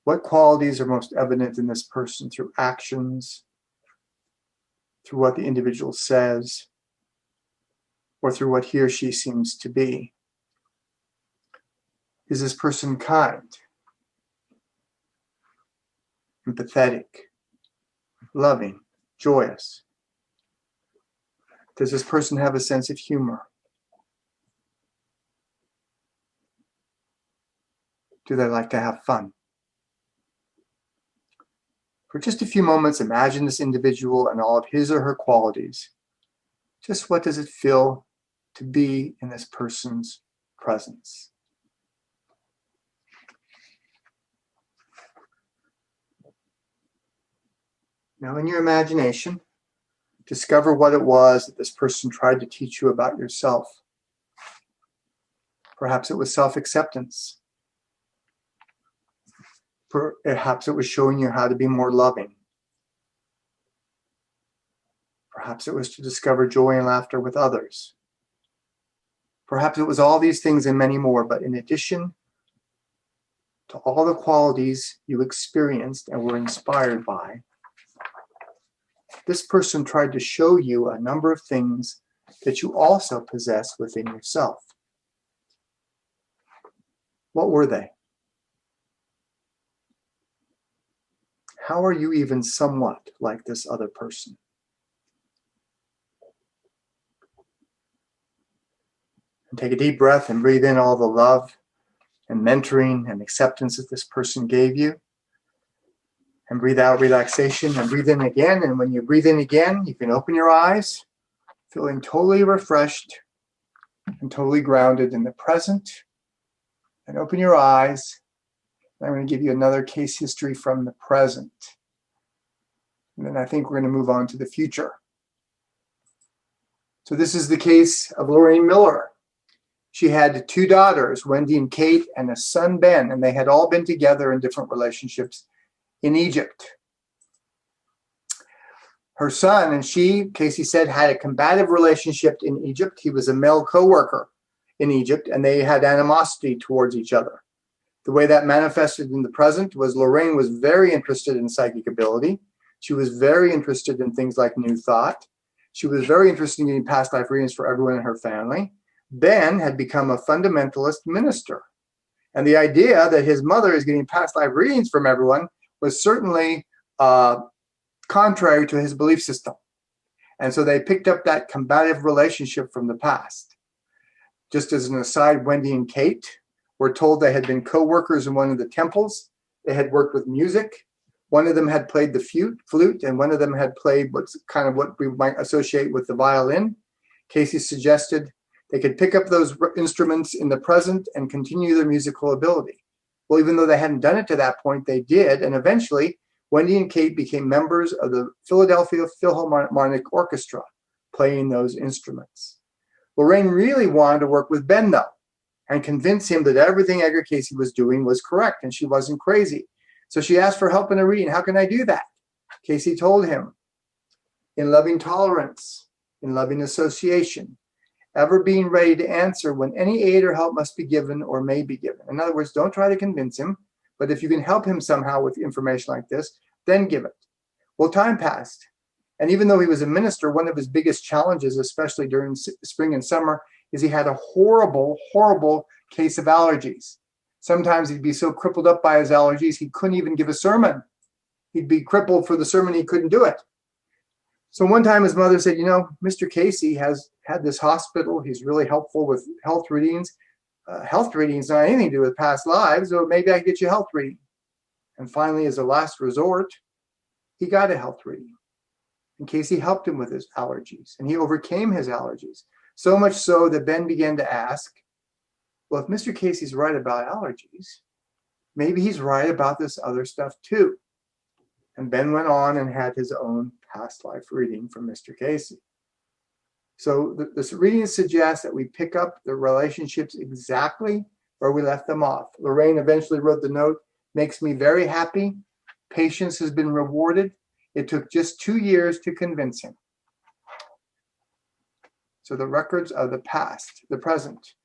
What qualities are most evident in this person through actions, through what the individual says, or through what he or she seems to be? Is this person kind, empathetic, loving, joyous? Does this person have a sense of humor? Do they like to have fun? For just a few moments, imagine this individual and all of his or her qualities. Just what does it feel to be in this person's presence? Now, in your imagination, discover what it was that this person tried to teach you about yourself. Perhaps it was self-acceptance. Perhaps it was showing you how to be more loving. Perhaps it was to discover joy and laughter with others. Perhaps it was all these things and many more, but in addition to all the qualities you experienced and were inspired by, this person tried to show you a number of things that you also possess within yourself. What were they? How are you even somewhat like this other person? And take a deep breath and breathe in all the love and mentoring and acceptance that this person gave you. And breathe out relaxation and breathe in again. And when you breathe in again, you can open your eyes, feeling totally refreshed and totally grounded in the present. And open your eyes. I'm going to give you another case history from the present. And then I think we're going to move on to the future. So this is the case of Lorraine Miller. She had two daughters, Wendy and Kate, and a son, Ben, and they had all been together in different relationships in Egypt. Her son and she, Cayce said, had a combative relationship in Egypt. He was a male co-worker in Egypt, and they had animosity towards each other. The way that manifested in the present was Lorraine was very interested in psychic ability. She was very interested in things like New Thought. She was very interested in getting past life readings for everyone in her family. Ben had become a fundamentalist minister. And the idea that his mother is getting past life readings from everyone was certainly contrary to his belief system. And so they picked up that combative relationship from the past. Just as an aside, Wendy and Kate were told they had been co-workers in one of the temples. They had worked with music. One of them had played the flute, and one of them had played what's kind of what we might associate with the violin. Cayce suggested they could pick up those instruments in the present and continue their musical ability. Well, even though they hadn't done it to that point, they did. And eventually, Wendy and Kate became members of the Philadelphia Philharmonic Orchestra, playing those instruments. Lorraine really wanted to work with Ben, though, and convince him that everything Edgar Cayce was doing was correct and she wasn't crazy. So she asked for help in a reading. How can I do that? Cayce told him, in loving tolerance, in loving association, ever being ready to answer when any aid or help must be given or may be given. In other words, don't try to convince him, but if you can help him somehow with information like this, then give it. Well, time passed. And even though he was a minister, one of his biggest challenges, especially during spring and summer, is he had a horrible, horrible case of allergies. Sometimes he'd be so crippled up by his allergies, he couldn't even give a sermon. He'd be crippled for the sermon, he couldn't do it. So one time his mother said, Mr. Cayce has had this hospital. He's really helpful with health readings. Health readings not anything to do with past lives, so maybe I can get you a health reading. And finally, as a last resort, he got a health reading. And Cayce helped him with his allergies, and he overcame his allergies. So much so that Ben began to ask, well, if Mr. Cayce's right about allergies, maybe he's right about this other stuff too. And Ben went on and had his own past life reading from Mr. Cayce. So this reading suggests that we pick up the relationships exactly where we left them off. Lorraine eventually wrote the note, makes me very happy. Patience has been rewarded. It took just 2 years to convince him. So the records of the past, the present.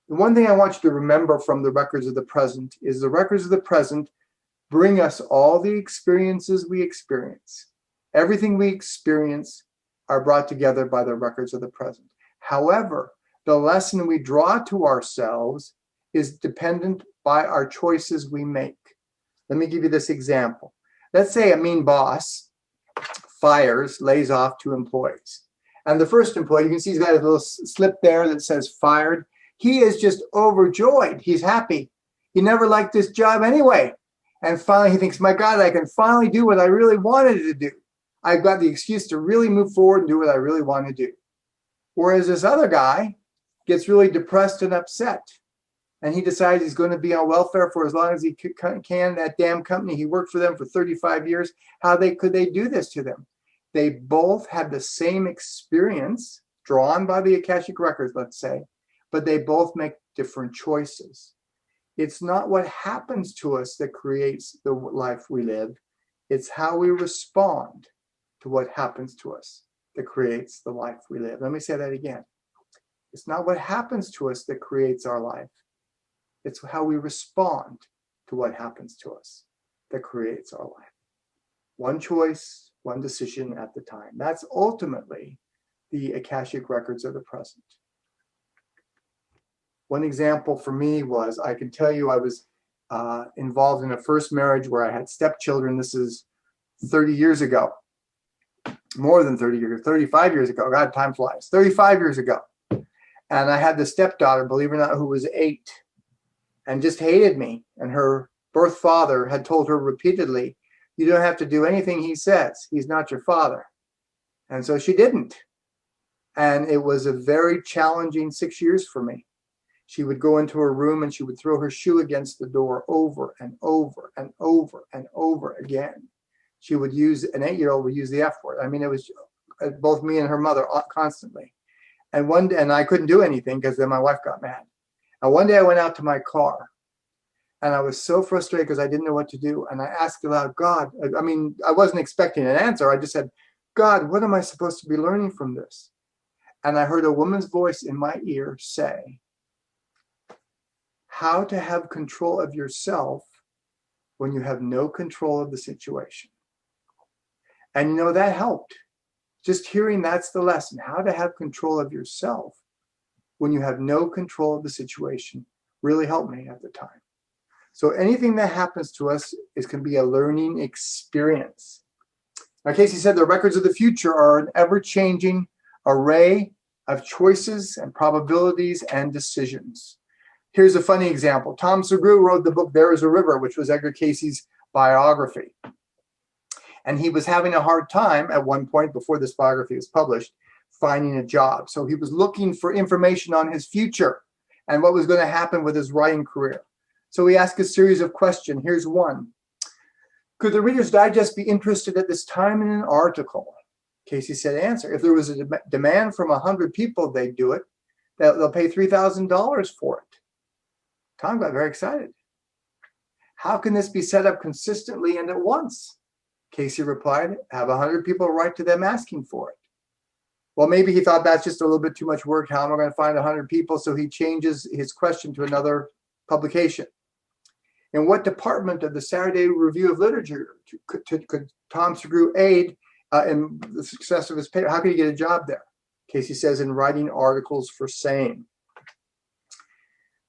The one thing I want you to remember from the records of the present is the records of the present bring us all the experiences we experience. Everything we experience are brought together by the records of the present. However, the lesson we draw to ourselves is dependent by our choices we make. Let me give you this example. Let's say a mean boss lays off 2 employees. And the first employee, you can see he's got a little slip there that says fired. He is just overjoyed. He's happy. He never liked this job anyway. And finally he thinks, my God, I can finally do what I really wanted to do. I've got the excuse to really move forward and do what I really want to do. Whereas this other guy gets really depressed and upset. And he decides he's going to be on welfare for as long as he can. That damn company, he worked for them for 35 years. How could they do this to them? They both had the same experience drawn by the Akashic Records, let's say, but they both make different choices. It's not what happens to us that creates the life we live. It's how we respond to what happens to us that creates the life we live. Let me say that again. It's not what happens to us that creates our life. It's how we respond to what happens to us that creates our life. One choice, one decision at the time. That's ultimately the Akashic Records of the present. One example for me was, I can tell you I was involved in a first marriage where I had stepchildren. This is 30 years ago. More than 30 years, 35 years ago. God, time flies. 35 years ago. And I had the stepdaughter, believe it or not, who was 8 and just hated me. And her birth father had told her repeatedly, you don't have to do anything he says. He's not your father. And so she didn't. And it was a very challenging 6 years for me. She would go into her room and she would throw her shoe against the door over and over and over and over again. She would use, an 8-year-old would use the F word. I mean, it was both me and her mother constantly. And one day, and I couldn't do anything because then my wife got mad. And one day I went out to my car and I was so frustrated because I didn't know what to do. And I asked aloud, God, I mean, I wasn't expecting an answer. I just said, God, what am I supposed to be learning from this? And I heard a woman's voice in my ear say, how to have control of yourself when you have no control of the situation. And that helped. Just hearing that's the lesson, how to have control of yourself when you have no control of the situation, really helped me at the time. So anything that happens to us can be a learning experience. Now, Cayce said the records of the future are an ever-changing array of choices and probabilities and decisions. Here's a funny example. Tom Segru wrote the book There Is a River, which was Edgar Cayce's biography. And he was having a hard time at one point before this biography was published, finding a job. So he was looking for information on his future and what was going to happen with his writing career. So he asked a series of questions. Here's one. Could the Reader's Digest be interested at this time in an article? Cayce said, answer. If there was a demand from 100 people, they'd do it. They'll pay $3,000 for it. Tom got very excited. How can this be set up consistently and at once? Cayce replied, have 100 people write to them asking for it. Well, maybe he thought that's just a little bit too much work. How am I going to find 100 people? So he changes his question to another publication. In what department of the Saturday Review of Literature could Tom Segru aid in the success of his paper? How could he get a job there? Cayce says, in writing articles for Sane.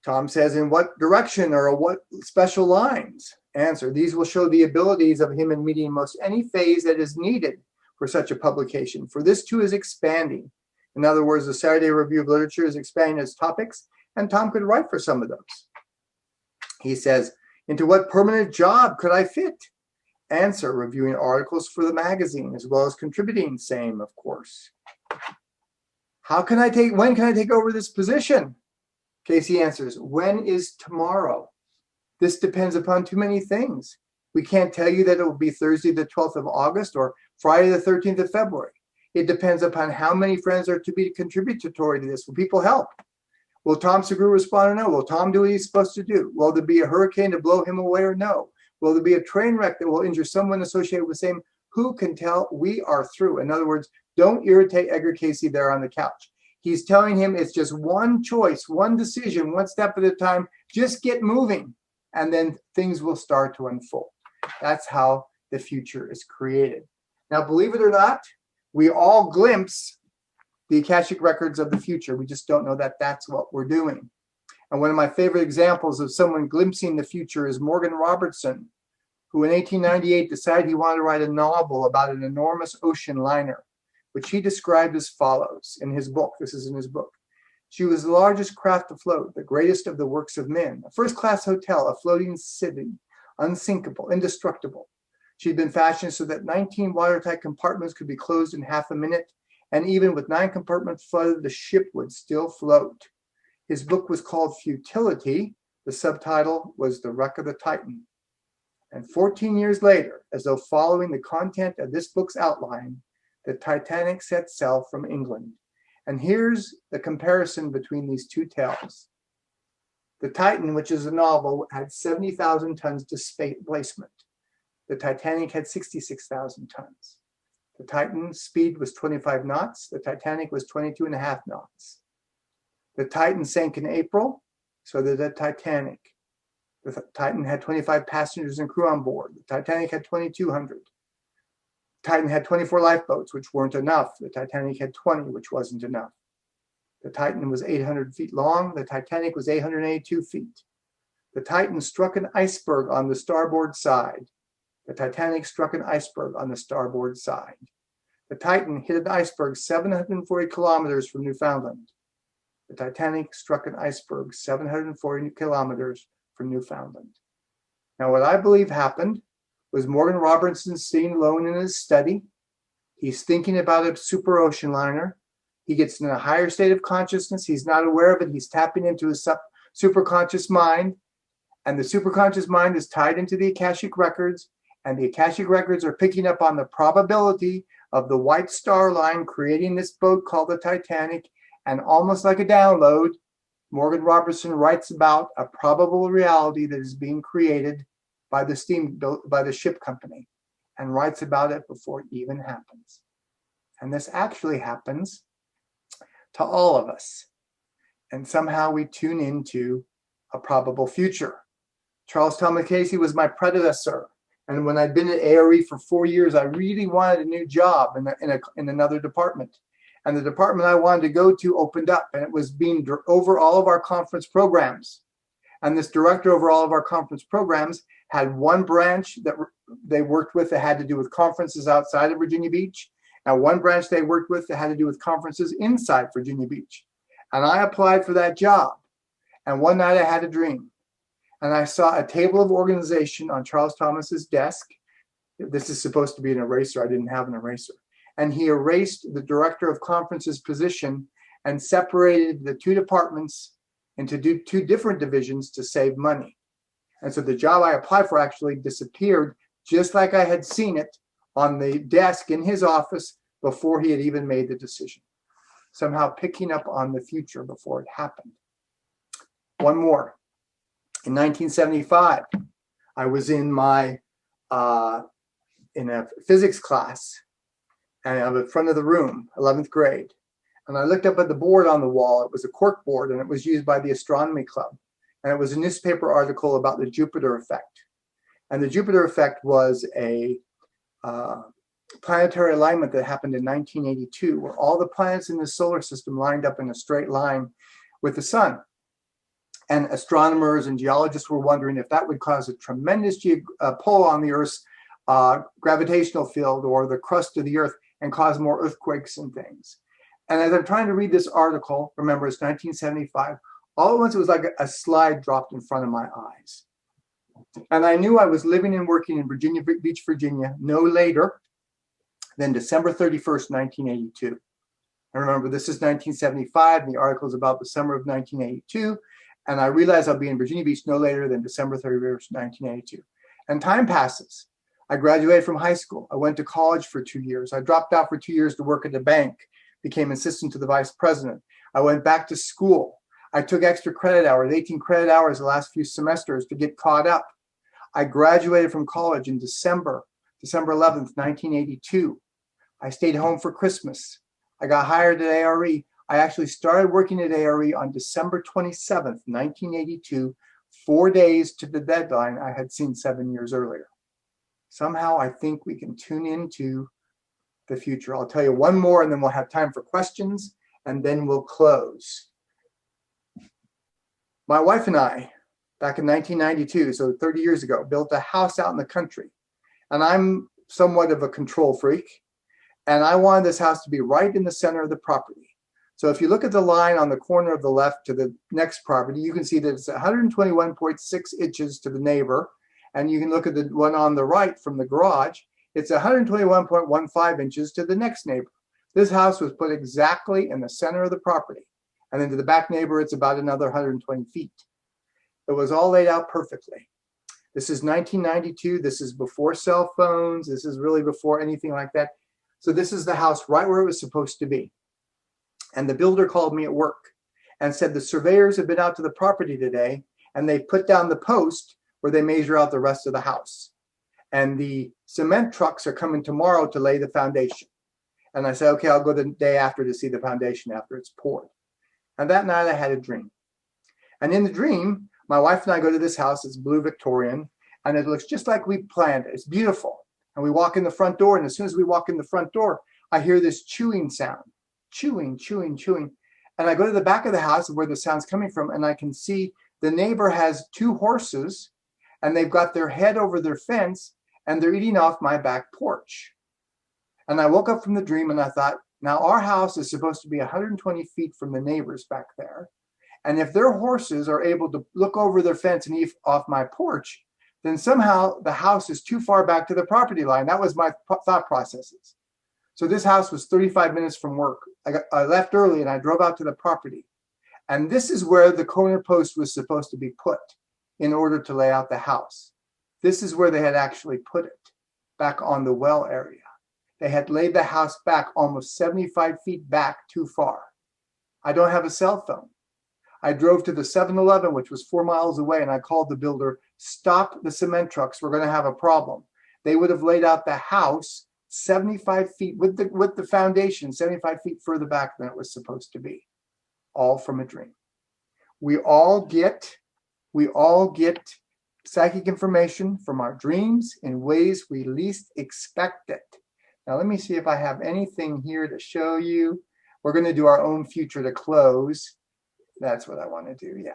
Tom says, in what direction or what special lines? Answer, these will show the abilities of him in meeting most any phase that is needed for such a publication. For this too is expanding. In other words, the Saturday Review of Literature is expanding its topics, and Tom could write for some of those. He says, into what permanent job could I fit? Answer, reviewing articles for the magazine, as well as contributing, same, of course. When can I take over this position? Cayce answers, when is tomorrow? This depends upon too many things. We can't tell you that it will be Thursday the 12th of August or Friday the 13th of February. It depends upon how many friends are to be contributory to this. Will people help? Will Tom Segru respond or no? Will Tom do what he's supposed to do? Will there be a hurricane to blow him away or no? Will there be a train wreck that will injure someone associated with the same? Who can tell? We are through. In other words, don't irritate Edgar Cayce there on the couch. He's telling him it's just one choice, one decision, one step at a time. Just get moving, and then things will start to unfold. That's how the future is created. Now, believe it or not, we all glimpse the Akashic Records of the future. We just don't know that that's what we're doing. And one of my favorite examples of someone glimpsing the future is Morgan Robertson, who in 1898 decided he wanted to write a novel about an enormous ocean liner, which he described as follows in his book. This is in his book. She was the largest craft afloat, the greatest of the works of men, a first-class hotel, a floating city, unsinkable, indestructible. She'd been fashioned so that 19 watertight compartments could be closed in half a minute, and even with 9 compartments flooded, the ship would still float. His book was called Futility. The subtitle was The Wreck of the Titan. And 14 years later, as though following the content of this book's outline, the Titanic set sail from England. And here's the comparison between these two tales. The Titan, which is a novel, had 70,000 tons displacement. The Titanic had 66,000 tons. The Titan's speed was 25 knots. The Titanic was 22.5 knots. The Titan sank in April, so did the Titanic. The Titan had 25 passengers and crew on board. The Titanic had 2,200. The Titan had 24 lifeboats, which weren't enough. The Titanic had 20, which wasn't enough. The Titan was 800 feet long. The Titanic was 882 feet. The Titan struck an iceberg on the starboard side. The Titanic struck an iceberg on the starboard side. The Titan hit an iceberg 740 kilometers from Newfoundland. The Titanic struck an iceberg 740 kilometers from Newfoundland. Now, what I believe happened was Morgan Robertson sitting alone in his study. He's thinking about a super ocean liner. He gets in a higher state of consciousness. He's not aware of it. He's tapping into his superconscious mind. And the superconscious mind is tied into the Akashic Records. And the Akashic Records are picking up on the probability of the White Star Line creating this boat called the Titanic. And almost like a download, Morgan Robertson writes about a probable reality that is being created by the ship company, and writes about it before it even happens. And this actually happens to all of us. And somehow we tune into a probable future. Charles Thomas Cayce was my predecessor And when I'd been at ARE for 4 years, I really wanted a new job in another department. And the department I wanted to go to opened up, and it was being over all of our conference programs. And this director over all of our conference programs had one branch that they worked with that had to do with conferences outside of Virginia Beach, and one branch they worked with that had to do with conferences inside Virginia Beach. And I applied for that job. And one night I had a dream. And I saw a table of organization on Charles Thomas's desk. This is supposed to be an eraser. I didn't have an eraser. And he erased the director of conferences position and separated the two departments into two different divisions to save money. And so the job I applied for actually disappeared, just like I had seen it on the desk in his office before he had even made the decision. Somehow picking up on the future before it happened. One more. In 1975, I was in a physics class, and I was in front of the room, 11th grade. And I looked up at the board on the wall. It was a cork board, and it was used by the astronomy club. And it was a newspaper article about the Jupiter effect. And the Jupiter effect was a planetary alignment that happened in 1982, where all the planets in the solar system lined up in a straight line with the sun. And astronomers and geologists were wondering if that would cause a tremendous pull on the Earth's gravitational field or the crust of the Earth and cause more earthquakes and things. And as I'm trying to read this article, remember it's 1975, all at once it was like a slide dropped in front of my eyes. And I knew I was living and working in Virginia Beach, Virginia, no later than December 31st, 1982. And remember, this is 1975, and the article is about the summer of 1982. And I realized I'll be in Virginia Beach no later than December 31st, 1982. And time passes. I graduated from high school. I went to college for 2 years. I dropped out for 2 years to work at the bank, became assistant to the vice president. I went back to school. I took extra credit hours, 18 credit hours the last few semesters to get caught up. I graduated from college in December 11th, 1982. I stayed home for Christmas. I got hired at ARE. I actually started working at ARE on December 27th, 1982, 4 days to the deadline I had seen 7 years earlier. Somehow I think we can tune into the future. I'll tell you one more and then we'll have time for questions and then we'll close. My wife and I, back in 1992, so 30 years ago, built a house out in the country. And I'm somewhat of a control freak. And I wanted this house to be right in the center of the property. So if you look at the line on the corner of the left to the next property, you can see that it's 121.6 inches to the neighbor. And you can look at the one on the right from the garage. It's 121.15 inches to the next neighbor. This house was put exactly in the center of the property. And then to the back neighbor, it's about another 120 feet. It was all laid out perfectly. This is 1992. This is before cell phones. This is really before anything like that. So this is the house right where it was supposed to be. And the builder called me at work and said the surveyors have been out to the property today and they put down the post where they measure out the rest of the house. And the cement trucks are coming tomorrow to lay the foundation. And I said, okay, I'll go the day after to see the foundation after it's poured. And that night I had a dream. And in the dream, my wife and I go to this house. It's blue Victorian, and it looks just like we planned it. It's beautiful. And we walk in the front door, and as soon as we walk in the front door, I hear this chewing sound. Chewing, chewing, chewing. And I go to the back of the house where the sound's coming from, and I can see the neighbor has 2 horses, and they've got their head over their fence, and they're eating off my back porch. And I woke up from the dream, and I thought, now our house is supposed to be 120 feet from the neighbors back there. And if their horses are able to look over their fence and eat off my porch, then somehow the house is too far back to the property line. That was my thought processes. So this house was 35 minutes from work. I left early and I drove out to the property. And this is where the corner post was supposed to be put in order to lay out the house. This is where they had actually put it, back on the well area. They had laid the house back almost 75 feet back too far. I don't have a cell phone. I drove to the 7-Eleven, which was 4 miles away, and I called the builder, stop the cement trucks, we're going to have a problem. They would have laid out the house 75 feet with the foundation, 75 feet further back than it was supposed to be. All from a dream. We all get psychic information from our dreams in ways we least expect it. Now, let me see if I have anything here to show you. We're going to do our own future to close. That's what I want to do, yeah.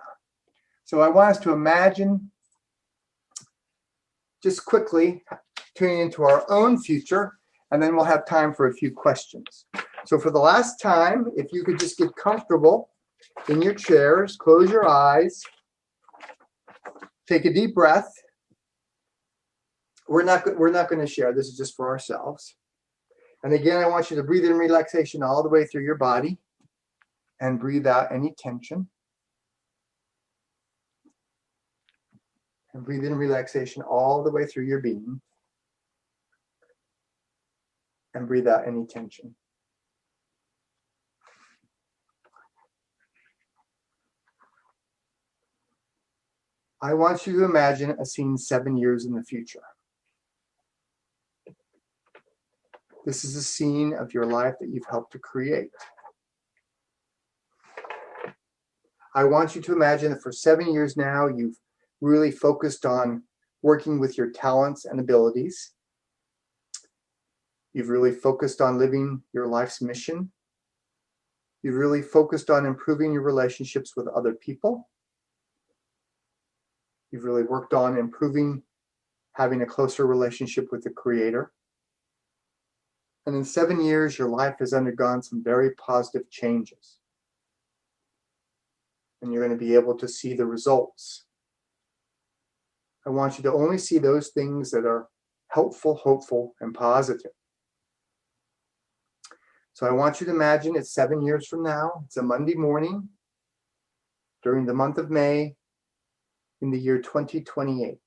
So I want us to imagine, just quickly, tuning into our own future, and then we'll have time for a few questions. So for the last time, if you could just get comfortable in your chairs, close your eyes, take a deep breath. We're not going to share. This is just for ourselves. And again, I want you to breathe in relaxation all the way through your body and breathe out any tension. And breathe in relaxation all the way through your being. And breathe out any tension. I want you to imagine a scene 7 years in the future. This is a scene of your life that you've helped to create. I want you to imagine that for 7 years now, you've really focused on working with your talents and abilities. You've really focused on living your life's mission. You've really focused on improving your relationships with other people. You've really worked on improving, having a closer relationship with the Creator. And in 7 years, your life has undergone some very positive changes. And you're going to be able to see the results. I want you to only see those things that are helpful, hopeful, and positive. So I want you to imagine it's 7 years from now. It's a Monday morning during the month of May in the year 2028.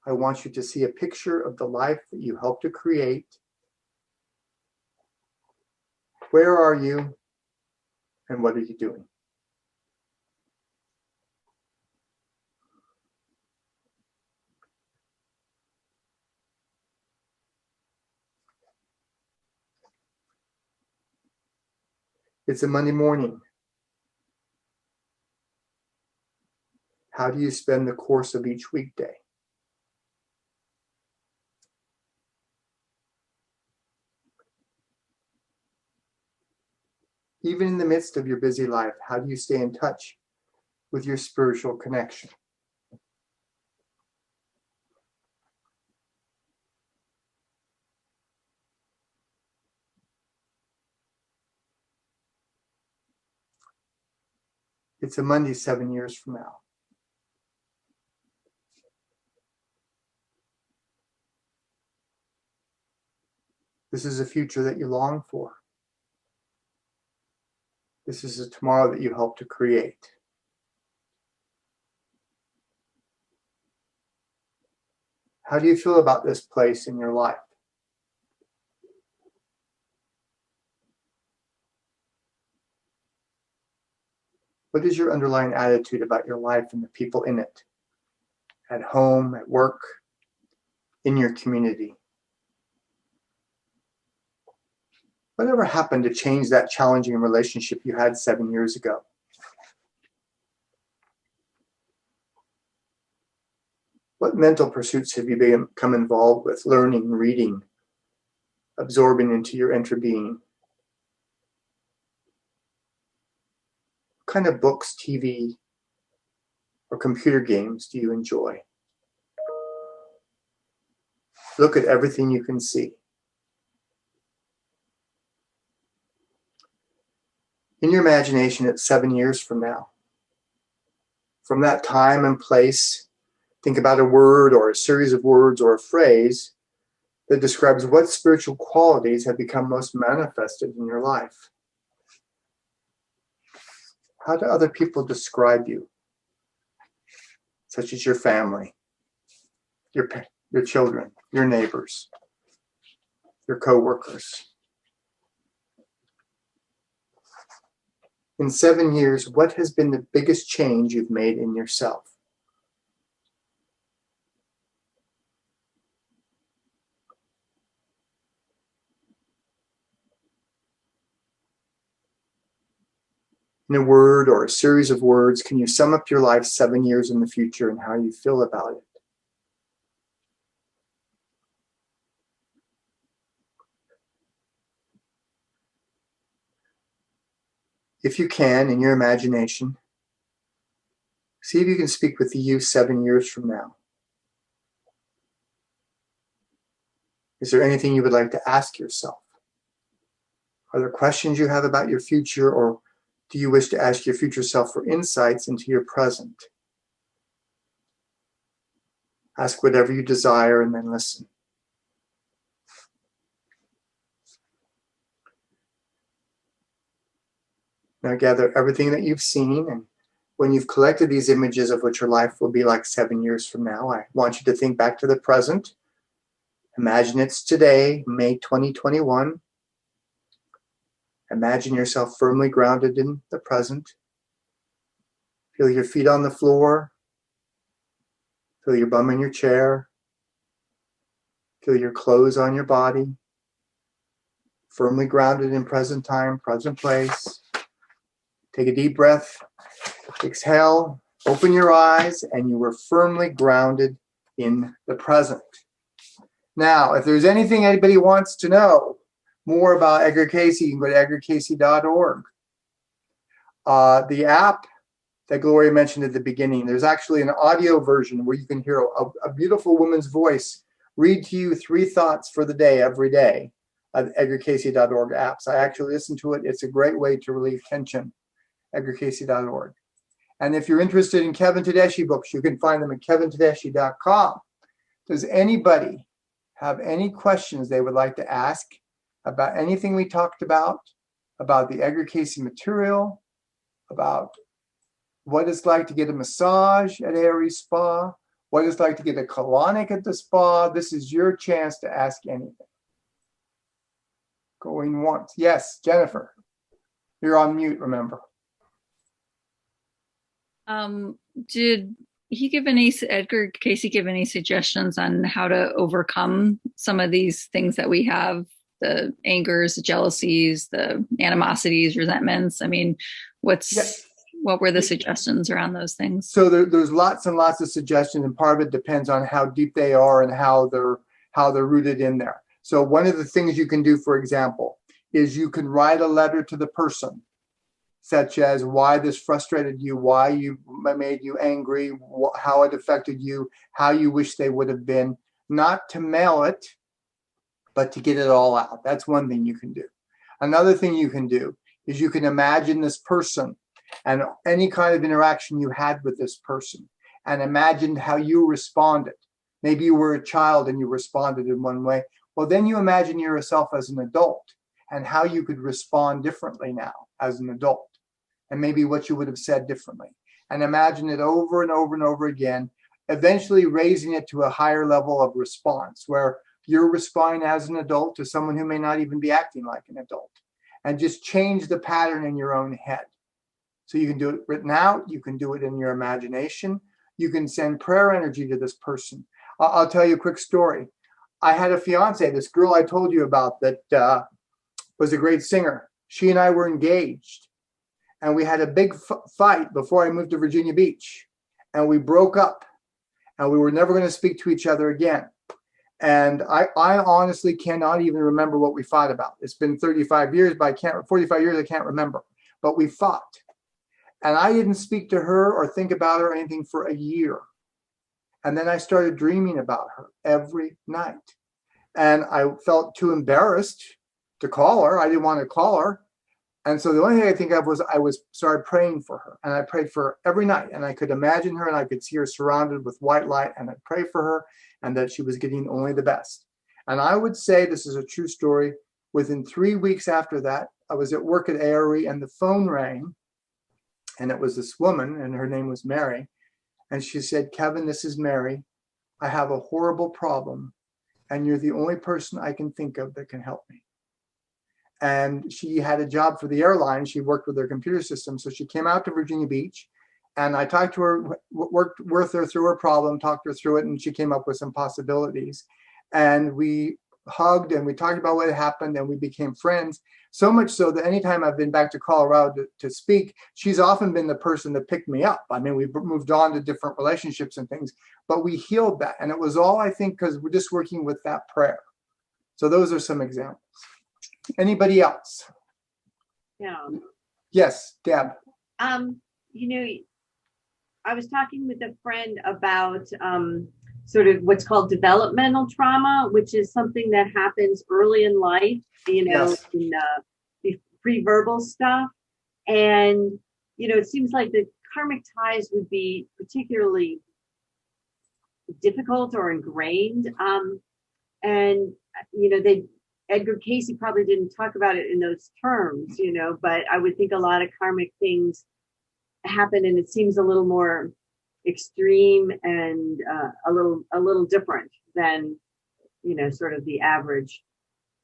I want you to see a picture of the life that you helped to create. Where are you and what are you doing? It's a Monday morning. How do you spend the course of each weekday? Even in the midst of your busy life, how do you stay in touch with your spiritual connection? It's a Monday 7 years from now. This is a future that you long for. This is a tomorrow that you help to create. How do you feel about this place in your life? What is your underlying attitude about your life and the people in it? At home, at work, in your community? Whatever happened to change that challenging relationship you had 7 years ago? What mental pursuits have you become involved with, learning, reading, absorbing into your inner being? What kind of books, TV, or computer games do you enjoy? Look at everything you can see. In your imagination, it's 7 years from now. From that time and place, think about a word or a series of words or a phrase that describes what spiritual qualities have become most manifested in your life. How do other people describe you? Such as your family, your children, your neighbors, your co-workers. In 7 years, what has been the biggest change you've made in yourself? In a word or a series of words, can you sum up your life 7 years in the future and how you feel about it? If you can, in your imagination, see if you can speak with you 7 years from now. Is there anything you would like to ask yourself? Are there questions you have about your future, or do you wish to ask your future self for insights into your present? Ask whatever you desire and then listen. Now gather everything that you've seen, and when you've collected these images of what your life will be like 7 years from now, I want you to think back to the present. Imagine it's today, May 2021. Imagine yourself firmly grounded in the present. Feel your feet on the floor. Feel your bum in your chair. Feel your clothes on your body. Firmly grounded in present time, present place. Take a deep breath. Exhale. Open your eyes, and you are firmly grounded in the present. Now, if there's anything anybody wants to know more about Edgar Cayce, you can go to edgarcayce.org. The app that Gloria mentioned at the beginning, there's actually an audio version where you can hear a beautiful woman's voice read to you 3 thoughts for the day every day at edgarcayce.org apps. I actually listen to it. It's a great way to relieve tension, edgarcayce.org. And if you're interested in Kevin Tadeshi books, you can find them at kevintodeschi.com. Does anybody have any questions they would like to ask about anything we talked about the Edgar Cayce material, about what it's like to get a massage at ARE Spa, what it's like to get a colonic at the spa? This is your chance to ask anything. Going once. Yes, Jennifer. You're on mute, remember. Did Edgar Cayce give any suggestions on how to overcome some of these things that we have, the angers, the jealousies, the animosities, resentments? I mean, what were the suggestions around those things? So there's lots and lots of suggestions, and part of it depends on how deep they are and how they're rooted in there. So one of the things you can do, for example, is you can write a letter to the person, such as why this frustrated you, why you made you angry, how it affected you, how you wish they would have been, not to mail it, but to get it all out. That's one thing you can do. Another thing you can do is you can imagine this person and any kind of interaction you had with this person, and imagine how you responded. Maybe you were a child and you responded in one way. Well, then you imagine yourself as an adult and how you could respond differently now as an adult, and maybe what you would have said differently. And imagine it over and over and over again, eventually raising it to a higher level of response where you're responding as an adult to someone who may not even be acting like an adult, and just change the pattern in your own head. So you can do it written out, you can do it in your imagination, you can send prayer energy to this person. I'll tell you a quick story. I had a fiance, this girl I told you about that was a great singer. She and I were engaged, and we had a big fight before I moved to Virginia Beach, and we broke up, and we were never going to speak to each other again. And I honestly cannot even remember what we fought about. It's been 35 years, but 45 years, I can't remember. But we fought. And I didn't speak to her or think about her or anything for a year. And then I started dreaming about her every night. And I felt too embarrassed to call her. I didn't want to call her. And so the only thing I think of was started praying for her. And I prayed for her every night. And I could imagine her and I could see her surrounded with white light. And I'd pray for her and that she was getting only the best. And I would say, this is a true story, within 3 weeks after that, I was at work at ARE and the phone rang. And it was this woman, and her name was Mary. And she said, "Kevin, this is Mary. I have a horrible problem, and you're the only person I can think of that can help me." And she had a job for the airline. She worked with their computer system. So she came out to Virginia Beach, and I talked to her, worked with her through her problem, talked her through it, and she came up with some possibilities. And we hugged and we talked about what happened and we became friends. So much so that anytime I've been back to Colorado to speak, she's often been the person that picked me up. I mean, we moved on to different relationships and things, but we healed that. And it was all, I think, because we're just working with that prayer. So those are some examples. Anybody else? Yeah. Yes, Deb. You know, I was talking with a friend about sort of what's called developmental trauma, which is something that happens early in life, you know, Yes. in the pre-verbal stuff. And, you know, it seems like the karmic ties would be particularly difficult or ingrained. And, you know, Edgar Cayce probably didn't talk about it in those terms, you know, but I would think a lot of karmic things happen and it seems a little more extreme and a little different than, you know, sort of the average,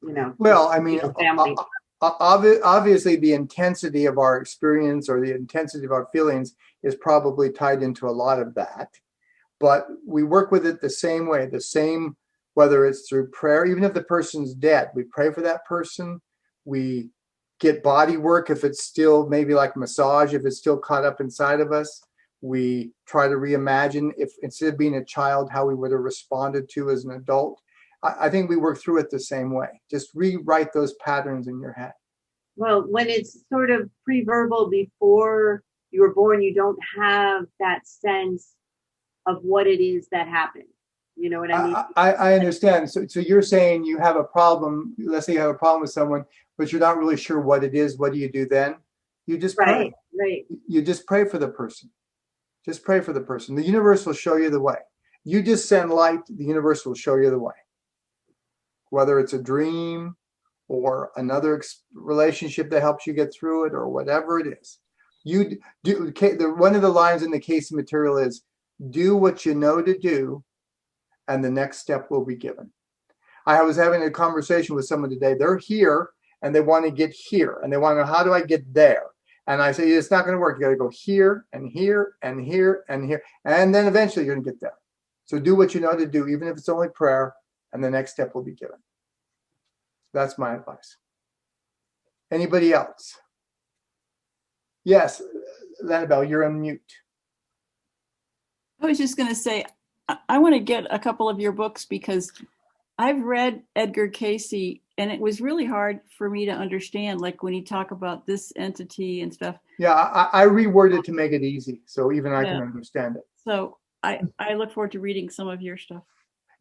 you know. Well, I mean, family. Obviously the intensity of our experience or the intensity of our feelings is probably tied into a lot of that, but we work with it the same way, the same, whether it's through prayer, even if the person's dead, we pray for that person. We get body work if it's still maybe like massage, if it's still caught up inside of us. We try to reimagine if instead of being a child, how we would have responded to as an adult. I think we work through it the same way. Just rewrite those patterns in your head. Well, when it's sort of pre-verbal before you were born, you don't have that sense of what it is that happened. You know what I mean? I understand. So you're saying you have a problem. Let's say you have a problem with someone, but you're not really sure what it is. What do you do then? You just pray. Right. You just pray for the person. Just pray for the person. The universe will show you the way. You just send light. The universe will show you the way. Whether it's a dream or another relationship that helps you get through it or whatever it is. You do. One of the lines in the Cayce material is, do what you know to do, and the next step will be given. I was having a conversation with someone today. They're here and they want to get here and they want to know, how do I get there? And I say, it's not going to work. You got to go here and here and here and here. And then eventually you're going to get there. So do what you know to do, even if it's only prayer, and the next step will be given. That's my advice. Anybody else? Yes, Lanabelle, you're on mute. I was just going to say, I want to get a couple of your books because I've read Edgar Cayce and it was really hard for me to understand, like when you talk about this entity and stuff. Yeah, I reworded it to make it easy, so even I can understand it. So I look forward to reading some of your stuff.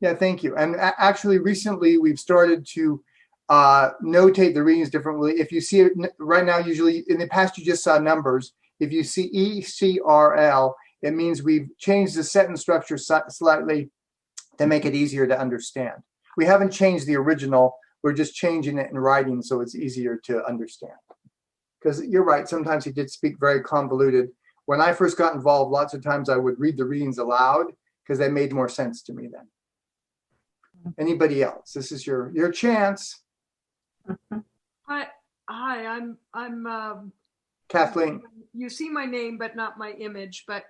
Yeah, thank you. And actually, recently we've started to notate the readings differently. If you see it right now, usually in the past you just saw numbers. If you see ECRL, it means we've changed the sentence structure slightly to make it easier to understand. We haven't changed the original. We're just changing it in writing so it's easier to understand. Because you're right, sometimes he did speak very convoluted. When I first got involved, lots of times I would read the readings aloud because they made more sense to me then. Anybody else? This is your chance. Hi, I'm Kathleen. You see my name, but not my image. But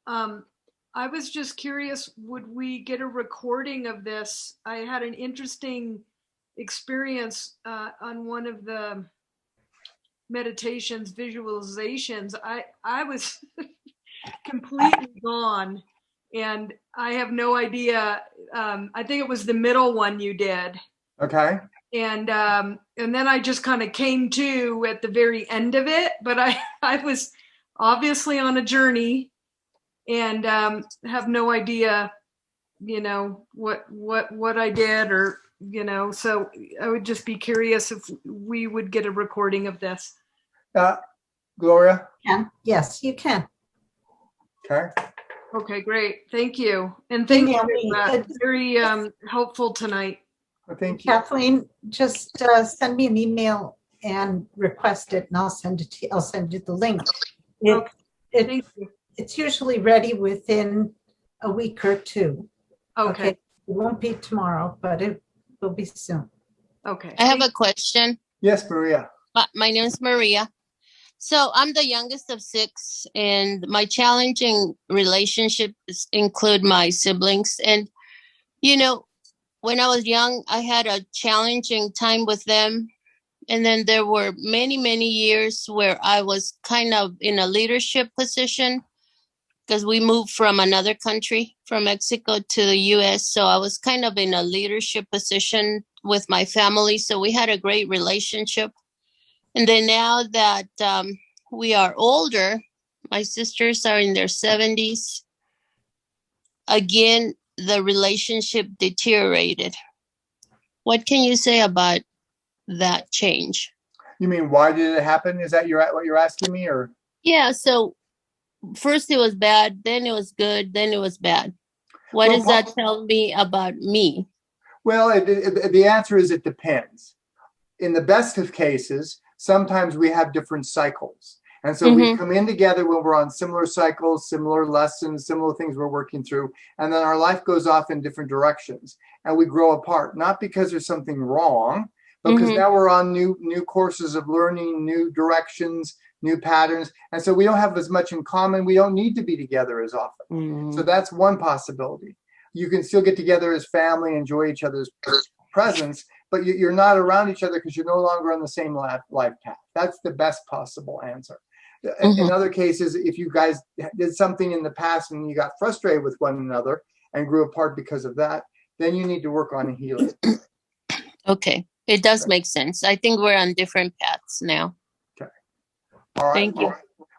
I was just curious, would we get a recording of this? I had an interesting experience on one of the meditations, visualizations. I was completely gone, and I have no idea. I think it was the middle one you did. Okay. And then I just kind of came to at the very end of it, but I was obviously on a journey and have no idea, you know, what I did or, you know, so I would just be curious if we would get a recording of this. Gloria? Yes, you can. Okay. Okay, great. Thank you. And thank Email you. me. Very helpful tonight. Well, thank you. Kathleen, just send me an email and request it, and I'll send it to you. I'll send you the link. Okay. Thank you. It's usually ready within a week or two. Okay. It won't be tomorrow, but it will be soon. Okay. I have a question. Yes, Maria. My name is Maria. So I'm the youngest of 6, and my challenging relationships include my siblings. And, you know, when I was young, I had a challenging time with them. And then there were many, many years where I was kind of in a leadership position because we moved from another country, from Mexico to the US. So I was kind of in a leadership position with my family. So we had a great relationship. And then now that we are older, my sisters are in their 70s. Again, the relationship deteriorated. What can you say about that change? You mean, why did it happen? Is that what you're asking me, or? Yeah, so first it was bad, then it was good, then it was bad. What does that tell me about me? Well, the answer is it depends. In the best of cases, sometimes we have different cycles. And so we come in together when we're on similar cycles, similar lessons, similar things we're working through. And then our life goes off in different directions and we grow apart, not because there's something wrong, but because now we're on new courses of learning, new directions, new patterns. And so we don't have as much in common. We don't need to be together as often. So that's one possibility. You can still get together as family, enjoy each other's presence, but you're not around each other because you're no longer on the same life path. That's the best possible answer. In other cases, if you guys did something in the past and you got frustrated with one another and grew apart because of that, then you need to work on healing. Okay. It does make sense. I think we're on different paths now. Okay. All right. Thank you.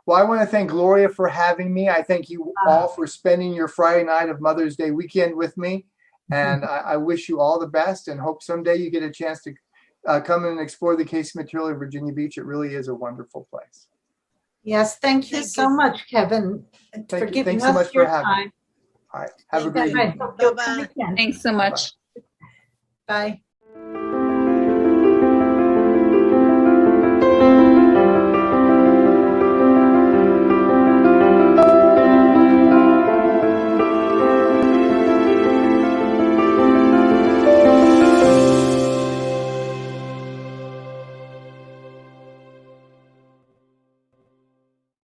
Well, I want to thank Gloria for having me. I thank you all for spending your Friday night of Mother's Day weekend with me. And I wish you all the best and hope someday you get a chance to come and explore the Cayce material in Virginia Beach. It really is a wonderful place. Yes, thank you so much, Kevin, for giving Thanks so much us your for having me. time. All right. Have a great Bye-bye. evening. Hope you'll come again. Thanks so much. Bye.